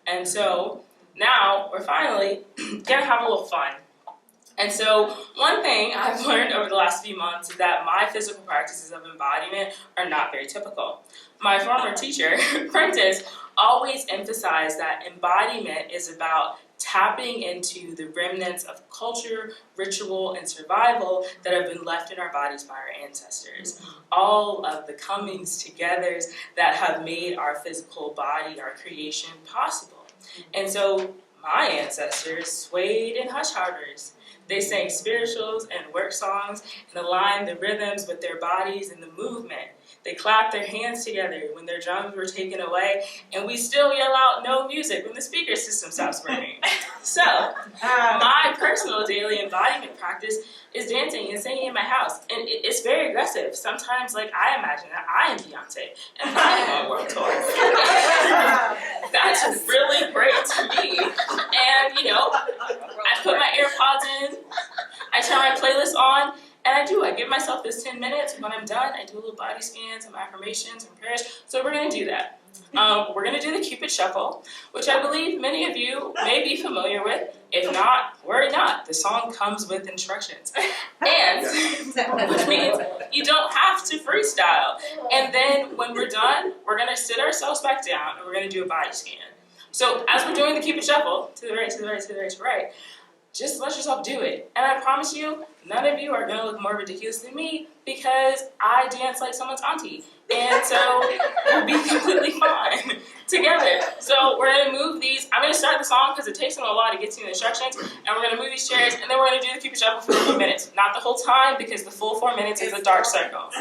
And so now we're finally gonna have a little fun. And so one thing I've learned over the last few months is that my physical practices of embodiment are not very typical. My former teacher, Prentice, always emphasized that embodiment is about tapping into the remnants of culture, ritual, and survival that have been left in our bodies by our ancestors. All of the comings togethers that have made our physical body, our creation, possible. And so my ancestors swayed in hush harbors. They sang spirituals and work songs and aligned the rhythms with their bodies and the movement. They clapped their hands together when their drums were taken away, and we still yell out no music when the speaker system stops working. So, my personal daily embodiment practice is dancing and singing in my house, and it's very aggressive. Sometimes, I imagine that I am Beyonce, and I'm on world tour. That's really great to me. And, I put my AirPods in, I turn my playlist on, And I give myself this 10 minutes. When I'm done, I do a little body scan, some affirmations, some prayers. So we're gonna do that. We're gonna do the Cupid Shuffle, which I believe many of you may be familiar with. If not, worry not. The song comes with instructions. And, which means you don't have to freestyle. And then when we're done, we're gonna sit ourselves back down and we're gonna do a body scan. So as we're doing the Cupid Shuffle, to the right, to the right, to the right, to the right, just let yourself do it. And I promise you, none of you are gonna look more ridiculous than me because I dance like someone's auntie. And so we'll be completely fine together. So we're gonna move these. I'm gonna start the song because it takes them a while to get to the instructions. And we're gonna move these chairs and then we're gonna do the Cupid Shuffle for 4 minutes. Not the whole time because the full 4 minutes is a dark circle.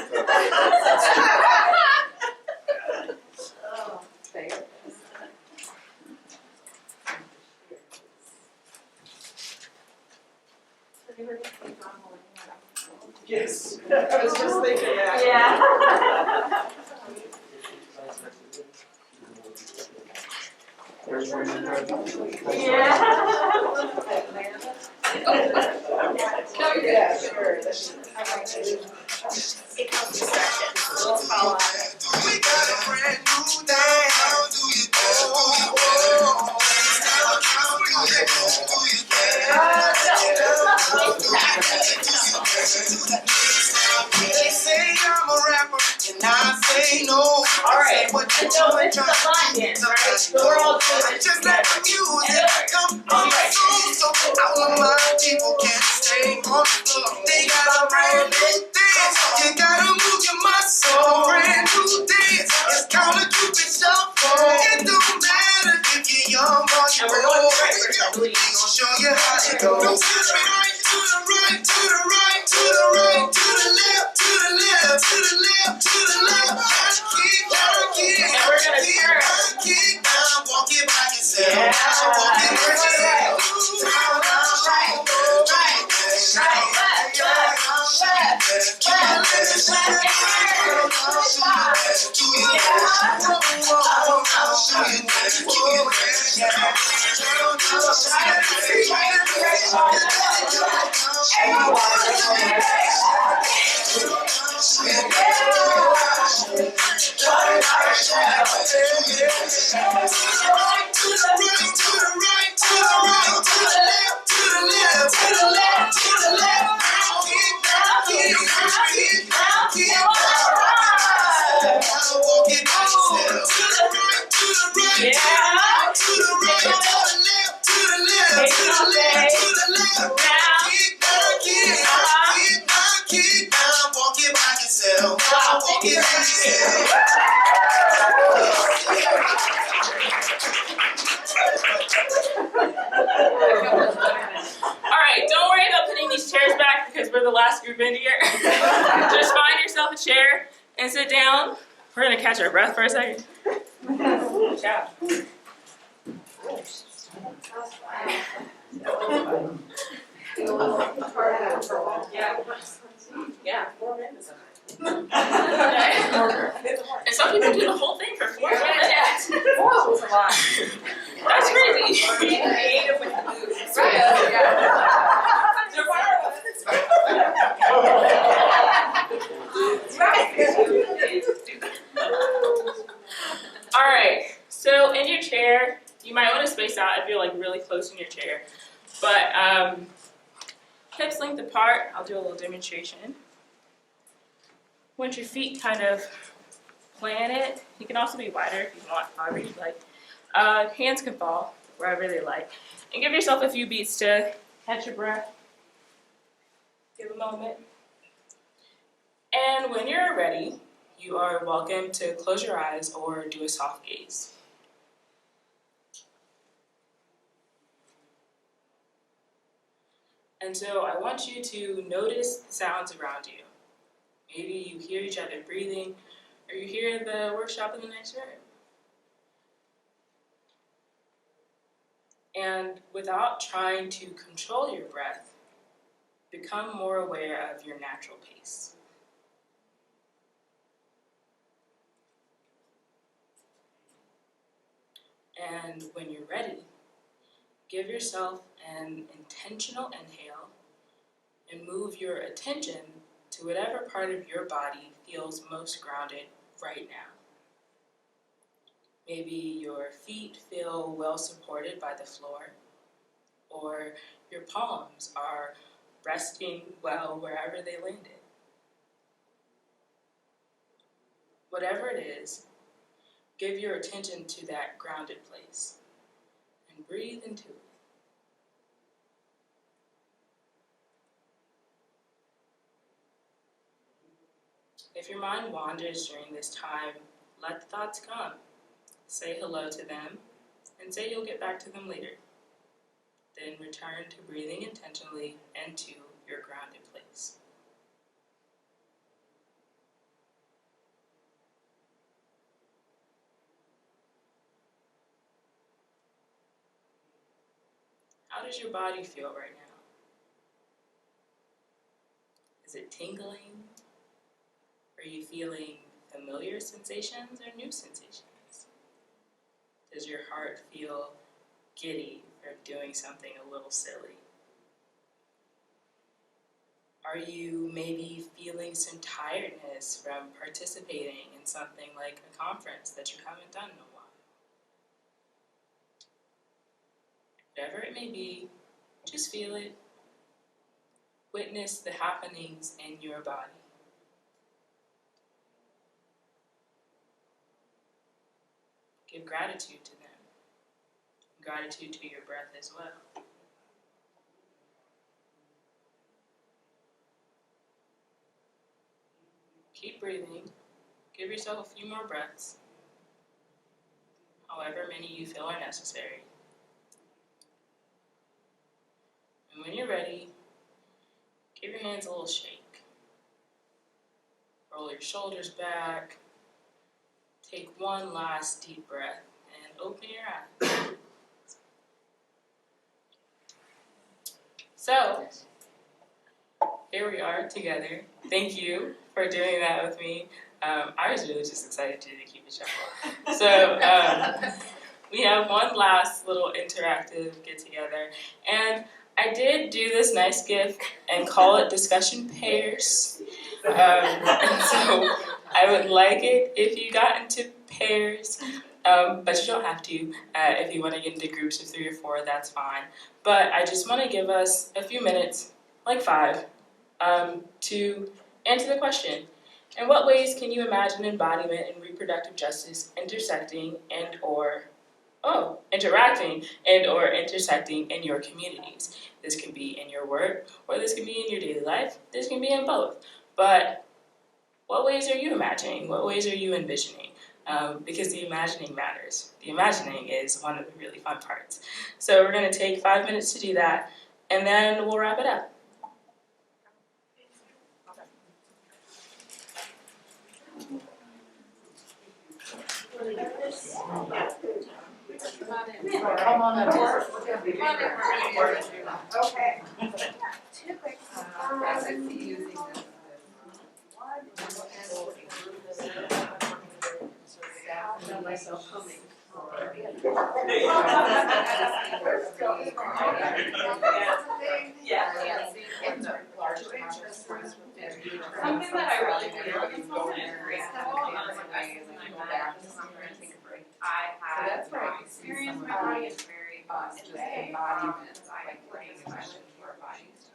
Yes, I was just thinking that. Yeah. Yeah, sure. It comes with instructions. We'll follow on. We got a brand new day. How do you do? They say I'm a rapper, and I say no. All right. What you So it's the line dance, right? So we're all doing it just let the music come from my soul, so all of my people can stay on the floor. They got a brand new dance. You gotta move your muscle. Brand new dance. It's called a Cupid Shuffle. It don't matter if you're young or And you're we're going old. to right first, I We believe. gon' show you how it goes. To the right, to the right, to the right, to the right, to the left, to the left, to the left, to the left. And we're gonna turn. Kick down, walk it by yourself. Yeah. Walk it by yourself. Alright, don't worry about putting these chairs back because we're the last group in here. Just find yourself a chair and sit down. We're gonna catch our breath for a second. Ciao. Yeah, 4 minutes. And some people do the whole thing for 4 minutes. Whoa, it's a lot. That's crazy. Alright, so in your chair, you might want to space out if you're like really close in your chair. But hips length apart, I'll do a little demonstration. Once your feet kind of planted, you can also be wider if you want, however you'd like. Hands can fall wherever they like. And give yourself a few beats to catch your breath. Give a moment. And when you're ready, you are welcome to close your eyes or do a soft gaze. And so I want you to notice the sounds around you. Maybe you hear each other breathing, or you hear the workshop in the next room. And without trying to control your breath, become more aware of your natural pace. And when you're ready, give yourself an intentional inhale and move your attention to whatever part of your body feels most grounded right now. Maybe your feet feel well supported by the floor, or your palms are resting well wherever they landed. Whatever it is, give your attention to that grounded place and breathe into it. If your mind wanders during this time, let the thoughts come. Say hello to them and say you'll get back to them later. Then return to breathing intentionally and to your grounded place. How does your body feel right now? Is it tingling? Are you feeling familiar sensations or new sensations? Does your heart feel giddy or doing something a little silly? Are you maybe feeling some tiredness from participating in something like a conference that you haven't done in a while? Whatever it may be, just feel it. Witness the happenings in your body. Give gratitude to them. Gratitude to your breath as well. Keep breathing. Give yourself a few more breaths, however many you feel are necessary. And when you're ready, give your hands a little shake. Roll your shoulders back. Take one last deep breath and open your eyes. So, here we are together. Thank you for doing that with me. I was really just excited to keep it short. So, we have one last little interactive get together. And I did do this nice gift and call it discussion pairs. And so I would like it if you got into pairs, but you don't have to. If you want to get into groups of 3 or 4, that's fine. But I just want to give us a few minutes, like 5, to answer the question. In what ways can you imagine embodiment and reproductive justice interacting and or intersecting in your communities? This can be in your work, or this can be in your daily life. This can be in both. But what ways are you imagining? What ways are you envisioning? Because the imagining matters. The imagining is one of the really fun parts. So we're going to take 5 minutes to do that, and then we'll wrap it up. Come on in. Okay. Two quick I see using this. Myself humming. Something that I really feel is going in I have experienced my body is very just embodiment. I bring expression to our bodies.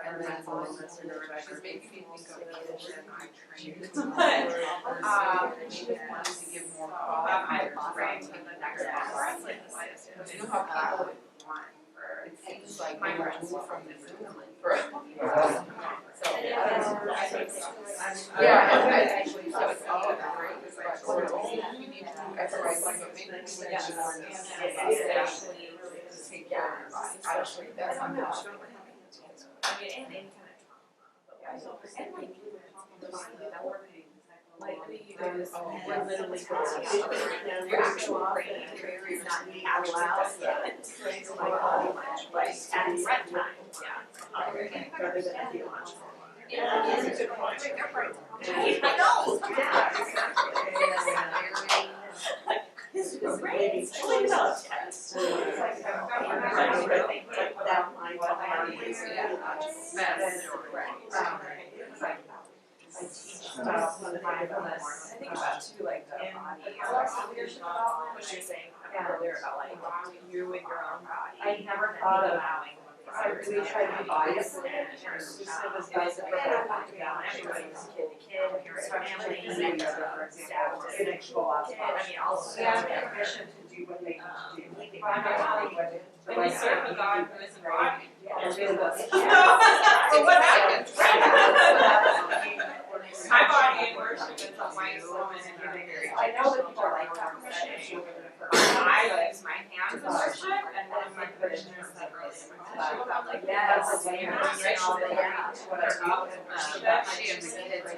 And that's all that's in the direction. Making me think of the kitchen I trained. She just wants to give more I bring to the next level. You know how people want for it seems like my friends from this room for so yeah, actually so it's all about right. It's like sort of you need to exercise like a big extension and actually take care of your body. Actually that's not much. I mean, and any kind of trauma, but and like you were talking about like we're literally your actual brain is not being allowed yet. Like at rent time, I know. This is great. bodies, that's right. I teach about mindfulness. I think about too, like the body, leadership development, what you're saying earlier about like you and your own body. I never thought of allowing. I really try to be biased and inclusive as best I can. Everybody's kid to kid, parent family, staff, and actual kid, I mean, all of them have permission to do what they need to do. But I'm not telling what to And we serve a God who is in body. It really was. So what happens? My body in worship is a white woman and I know that people are like that. I use my hands in worship, and one of my parishioners said earlier, about like That's that, the same racial what I do. that she has kids,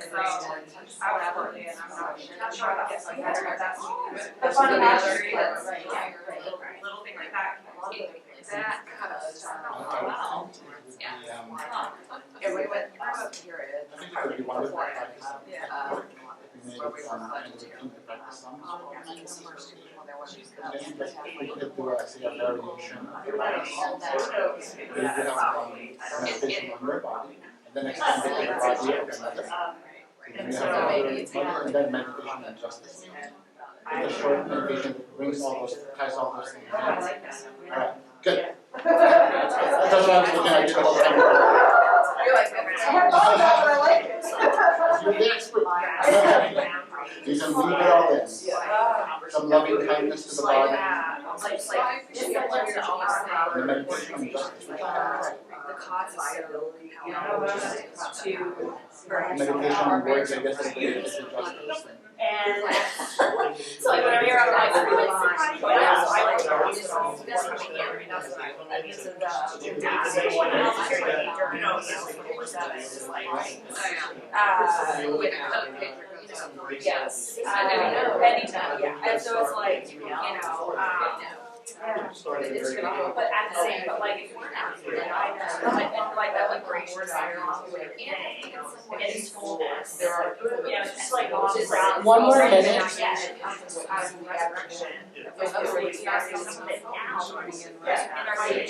so absolutely, and I'm not sure how that gets like better, but that's The fun about other it, kids, right, little thing like that, That kind of stuff. Wow. Yeah, we went through a period before where we were funded to. And the first two people, there was we could do a variation of the body. We could have meditation on your body, and then extend it to the body of another. And you have another, and then meditation on justice. It's a short meditation that brings all those, ties all those things in. Alright, good. That's what I was looking at the whole time. you're like, I like it. You're the expert. You can weave it all in. Some loving kindness to the body. Just to learn to always And the meditation on justice. the cause is so Meditation on words, I guess, is related to justice. And So like whenever you're on like really Fine. but yeah, so I like this from the camera, that's what I mean, so everyone else is like, you know, just like, with a code paper. yes, anytime, yeah, and so it's like, you know, it's gonna go, but at the same, but like if we're not, then I know, like, and like that like brain desire to it, and it's fullness, There are, you know, it's just like on the ground. One more minute. Yeah, out of the resurrection. With the Now, in our day,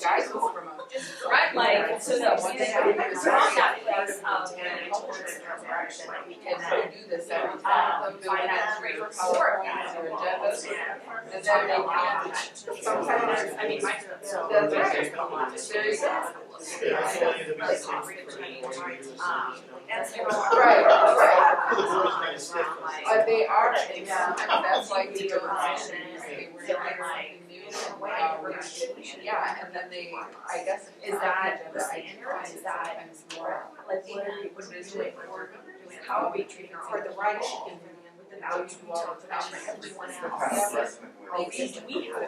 guys who promote. right, like, so that one thing I think is wrong that place of Direction, that we can do this every time. find out Three for power power, guys or or agendas. And then they can. sometimes, I mean, my. That's very good. Right. But they are, that's why we go on, they were doing something new, yeah, and then they, I guess. Is that the standard, or is that more, like, what are we doing for, how are we treating our, for the right and with the values we talked about for everyone else? Do we have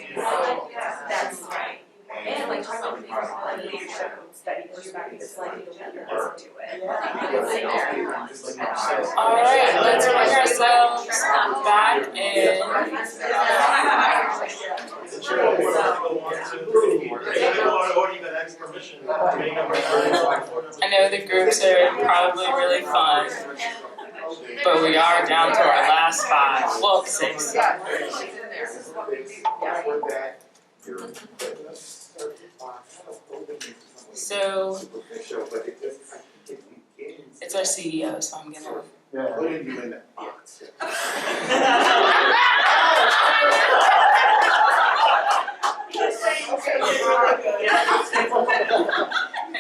that? That's right. And like talking about the leadership study, push back into slightly gender to it. Alright, let's bring ourselves back in. I know the groups are probably really fun, but we are down to our last 5, well 6. Yeah, she's in there. So it's our CEO, so I'm gonna. Yeah. Putting you in that box.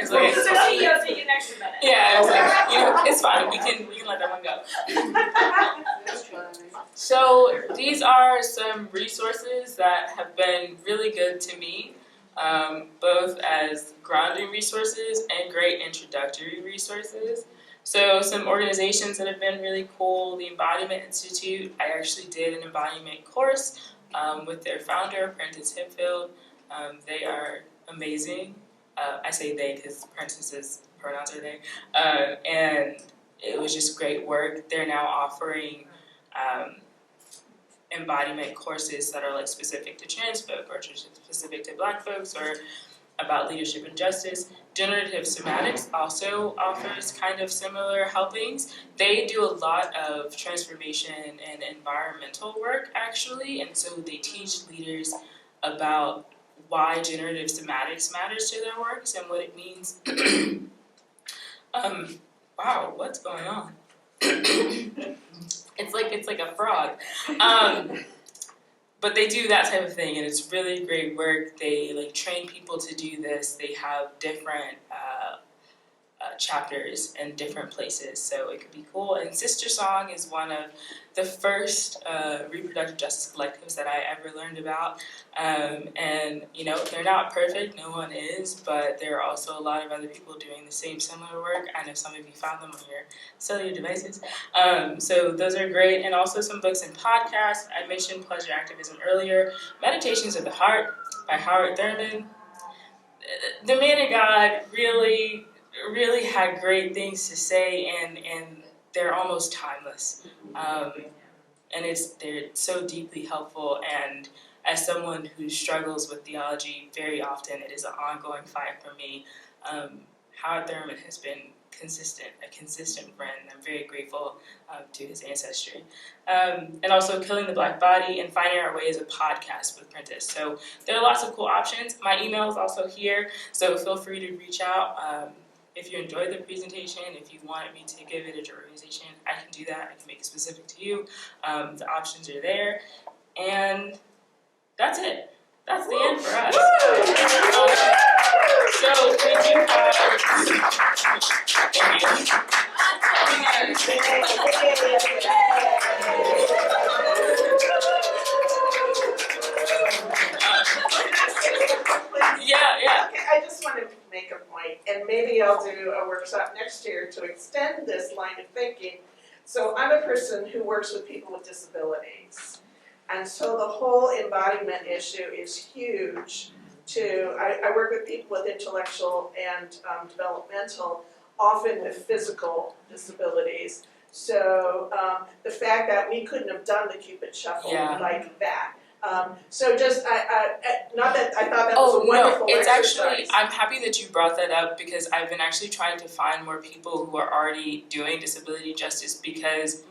It's like, So CEO, take an extra minute. yeah, it's like, you know, it's fine. We can let that one go. So these are some resources that have been really good to me, both as grounding resources and great introductory resources. So some organizations that have been really cool, the Embodiment Institute. I actually did an embodiment course with their founder, Prentice Hipfield. They are amazing. I say they because Prentice's pronouns are they. And it was just great work. They're now offering embodiment courses that are like specific to trans folk or specific to Black folks or about leadership and justice. Generative Somatics also offers kind of similar helpings. They do a lot of transformation and environmental work actually, and so they teach leaders about why generative semantics matters to their works and what it means. Wow, what's going on? It's like a frog. But they do that type of thing, and it's really great work. They like train people to do this. They have different chapters in different places, so it could be cool. And Sister Song is one of the first reproductive justice collectives that I ever learned about. And you know, they're not perfect, no one is, but there are also a lot of other people doing the same similar work. I know some of you found them on your cellular devices. So those are great, and also some books and podcasts. I mentioned pleasure activism earlier. Meditations of the Heart by Howard Thurman. The man of God really had great things to say, and they're almost timeless. And they're so deeply helpful, and as someone who struggles with theology very often, it is an ongoing fight for me. Howard Thurman has been a consistent friend. I'm very grateful to his ancestry. And also Killing the Black Body and Finding Our Way is a podcast with Prentice. So there are lots of cool options. My email is also here, so feel free to reach out. If you enjoyed the presentation, if you wanted me to give it a organization, I can do that. I can make it specific to you. The options are there. And that's it. That's the end for us. So we do Yeah. Okay, I just want to make a point, and maybe I'll do a workshop next year to extend this line of thinking. So I'm a person who works with people with disabilities. And so the whole embodiment issue is huge. I work with people with intellectual and developmental, often with physical disabilities. So the fact that we couldn't have done the Cupid Shuffle like that. So just, not that I thought that was a wonderful it's exercise. actually, I'm happy that you brought that up, because I've been actually trying to find more people who are already doing disability justice, because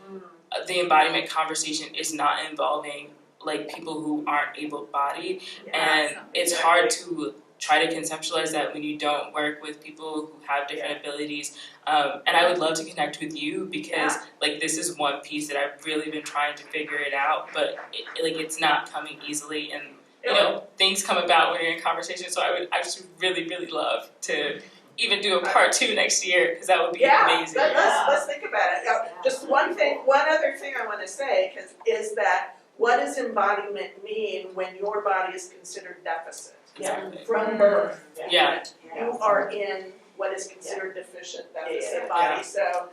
the embodiment conversation is not involving like people who aren't able-bodied, and it's hard to try to conceptualize that when you don't work with people who have different abilities. And I would love to connect with you, because like this is one piece that I've really been trying to figure it out, but it's not coming easily, and you know, things come about when you're in conversation. So I just really love to even do a part 2 next year, because that would be amazing. Let's think about it. Just one other thing I want to say is that what does embodiment mean when your body is considered deficit? Exactly. From birth. Yeah. You are in what is considered deficient deficit body. So,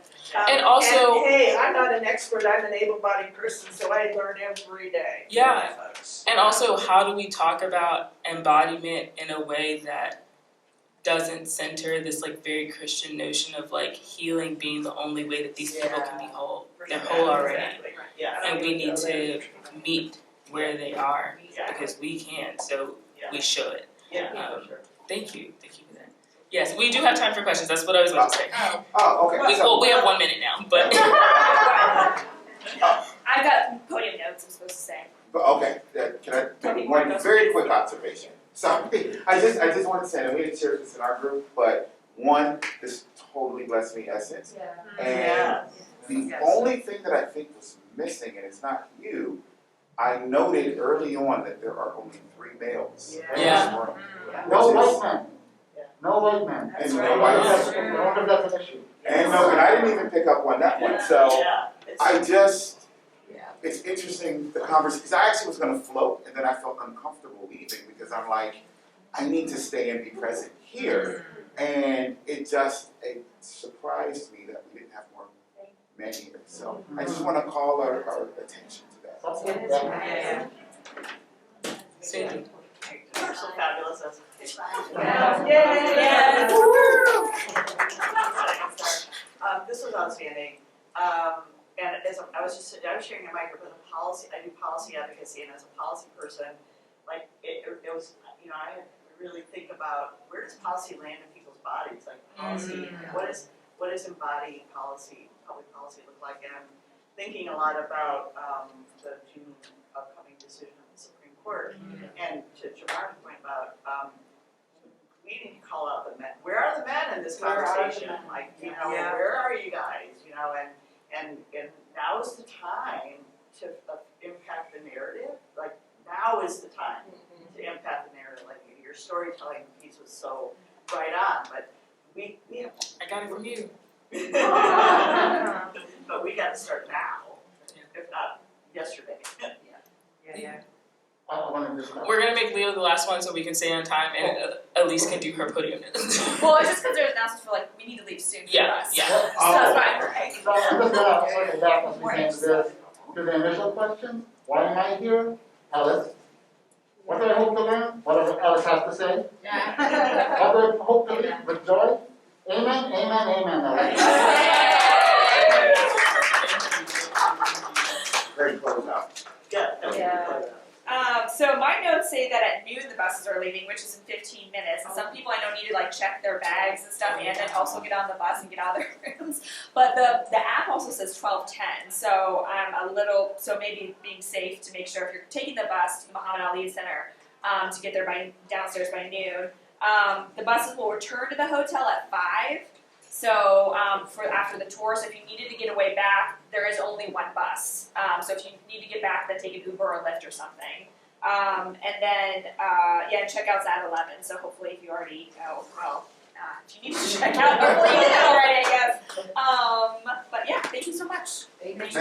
and also, and hey, I'm not an expert, I'm an able-bodied person, so I learn every day. Yeah. And also, how do we talk about embodiment in a way that doesn't center this like very Christian notion of like healing being the only way that these people can be whole? They're whole already. And we need to meet where they are, because we can, so we should. Thank you for that. Yes, we do have time for questions. That's what I was about to say. Oh, okay. We have 1 minute now, but. I've got podium notes I'm supposed to say. Okay, can I make one very quick observation? Sorry, I just want to say, and we didn't share this in our group, but one, this totally blessed me essence. And the only thing that I think was missing, and it's not you, I noted early on that there are only 3 males in this room. No white man. No white man. And no white man. No definition. And I didn't even pick up on that one. So I just, it's interesting the conversation, because I actually was going to float, and then I felt uncomfortable leaving, because I'm like, I need to stay and be present here. And it surprised me that we didn't have more men here. So I just want to call our attention to that. Sandy. You're so fabulous. This was outstanding. And I was sharing a microphone of policy. I do policy advocacy, and as a policy person, like it was, you know, I really think about where does policy land in people's bodies? Like policy, what is embodying policy, public policy look like? And I'm thinking a lot about the June upcoming decision of the Supreme support. And to Mark's point about, we need to call out the men. Where are the men in this conversation? Like, you know, where are you guys? You know, and now is the time to impact the narrative. Like, now is the time to impact the narrative. Like, your storytelling piece was so right on, but we have. I got it from you. But we got to start now, if not yesterday. I want to just. We're gonna make Leo the last one so we can stay on time and Elise can do her podium. Well, it's just because there's announcements for like, we need to leave soon for Yeah, us. yeah. So that's fine, right? So I'm just gonna circle back as we came to the initial question. Why am I here? Alice. What do I hope to learn? Whatever Alice has to say. What do I hope to leave with joy? Amen, amen, amen, Alice. Great close out. So my notes say that at noon the buses are leaving, which is in 15 minutes. And some people I know need to like check their bags and stuff and then also get on the bus and get out of their rooms. But the app also says 12:10. So so maybe being safe to make sure if you're taking the bus to Muhammad Ali Center to get there downstairs by noon. The buses will return to the hotel at 5. So for after the tour, so if you needed to get away back, there is only one bus. So if you need to get back, then take an Uber or Lyft or something. And then checkout's at 11. So hopefully, if you already know, if you need to check out, hopefully you did that already, I guess. But yeah, thank you so much. Thank you.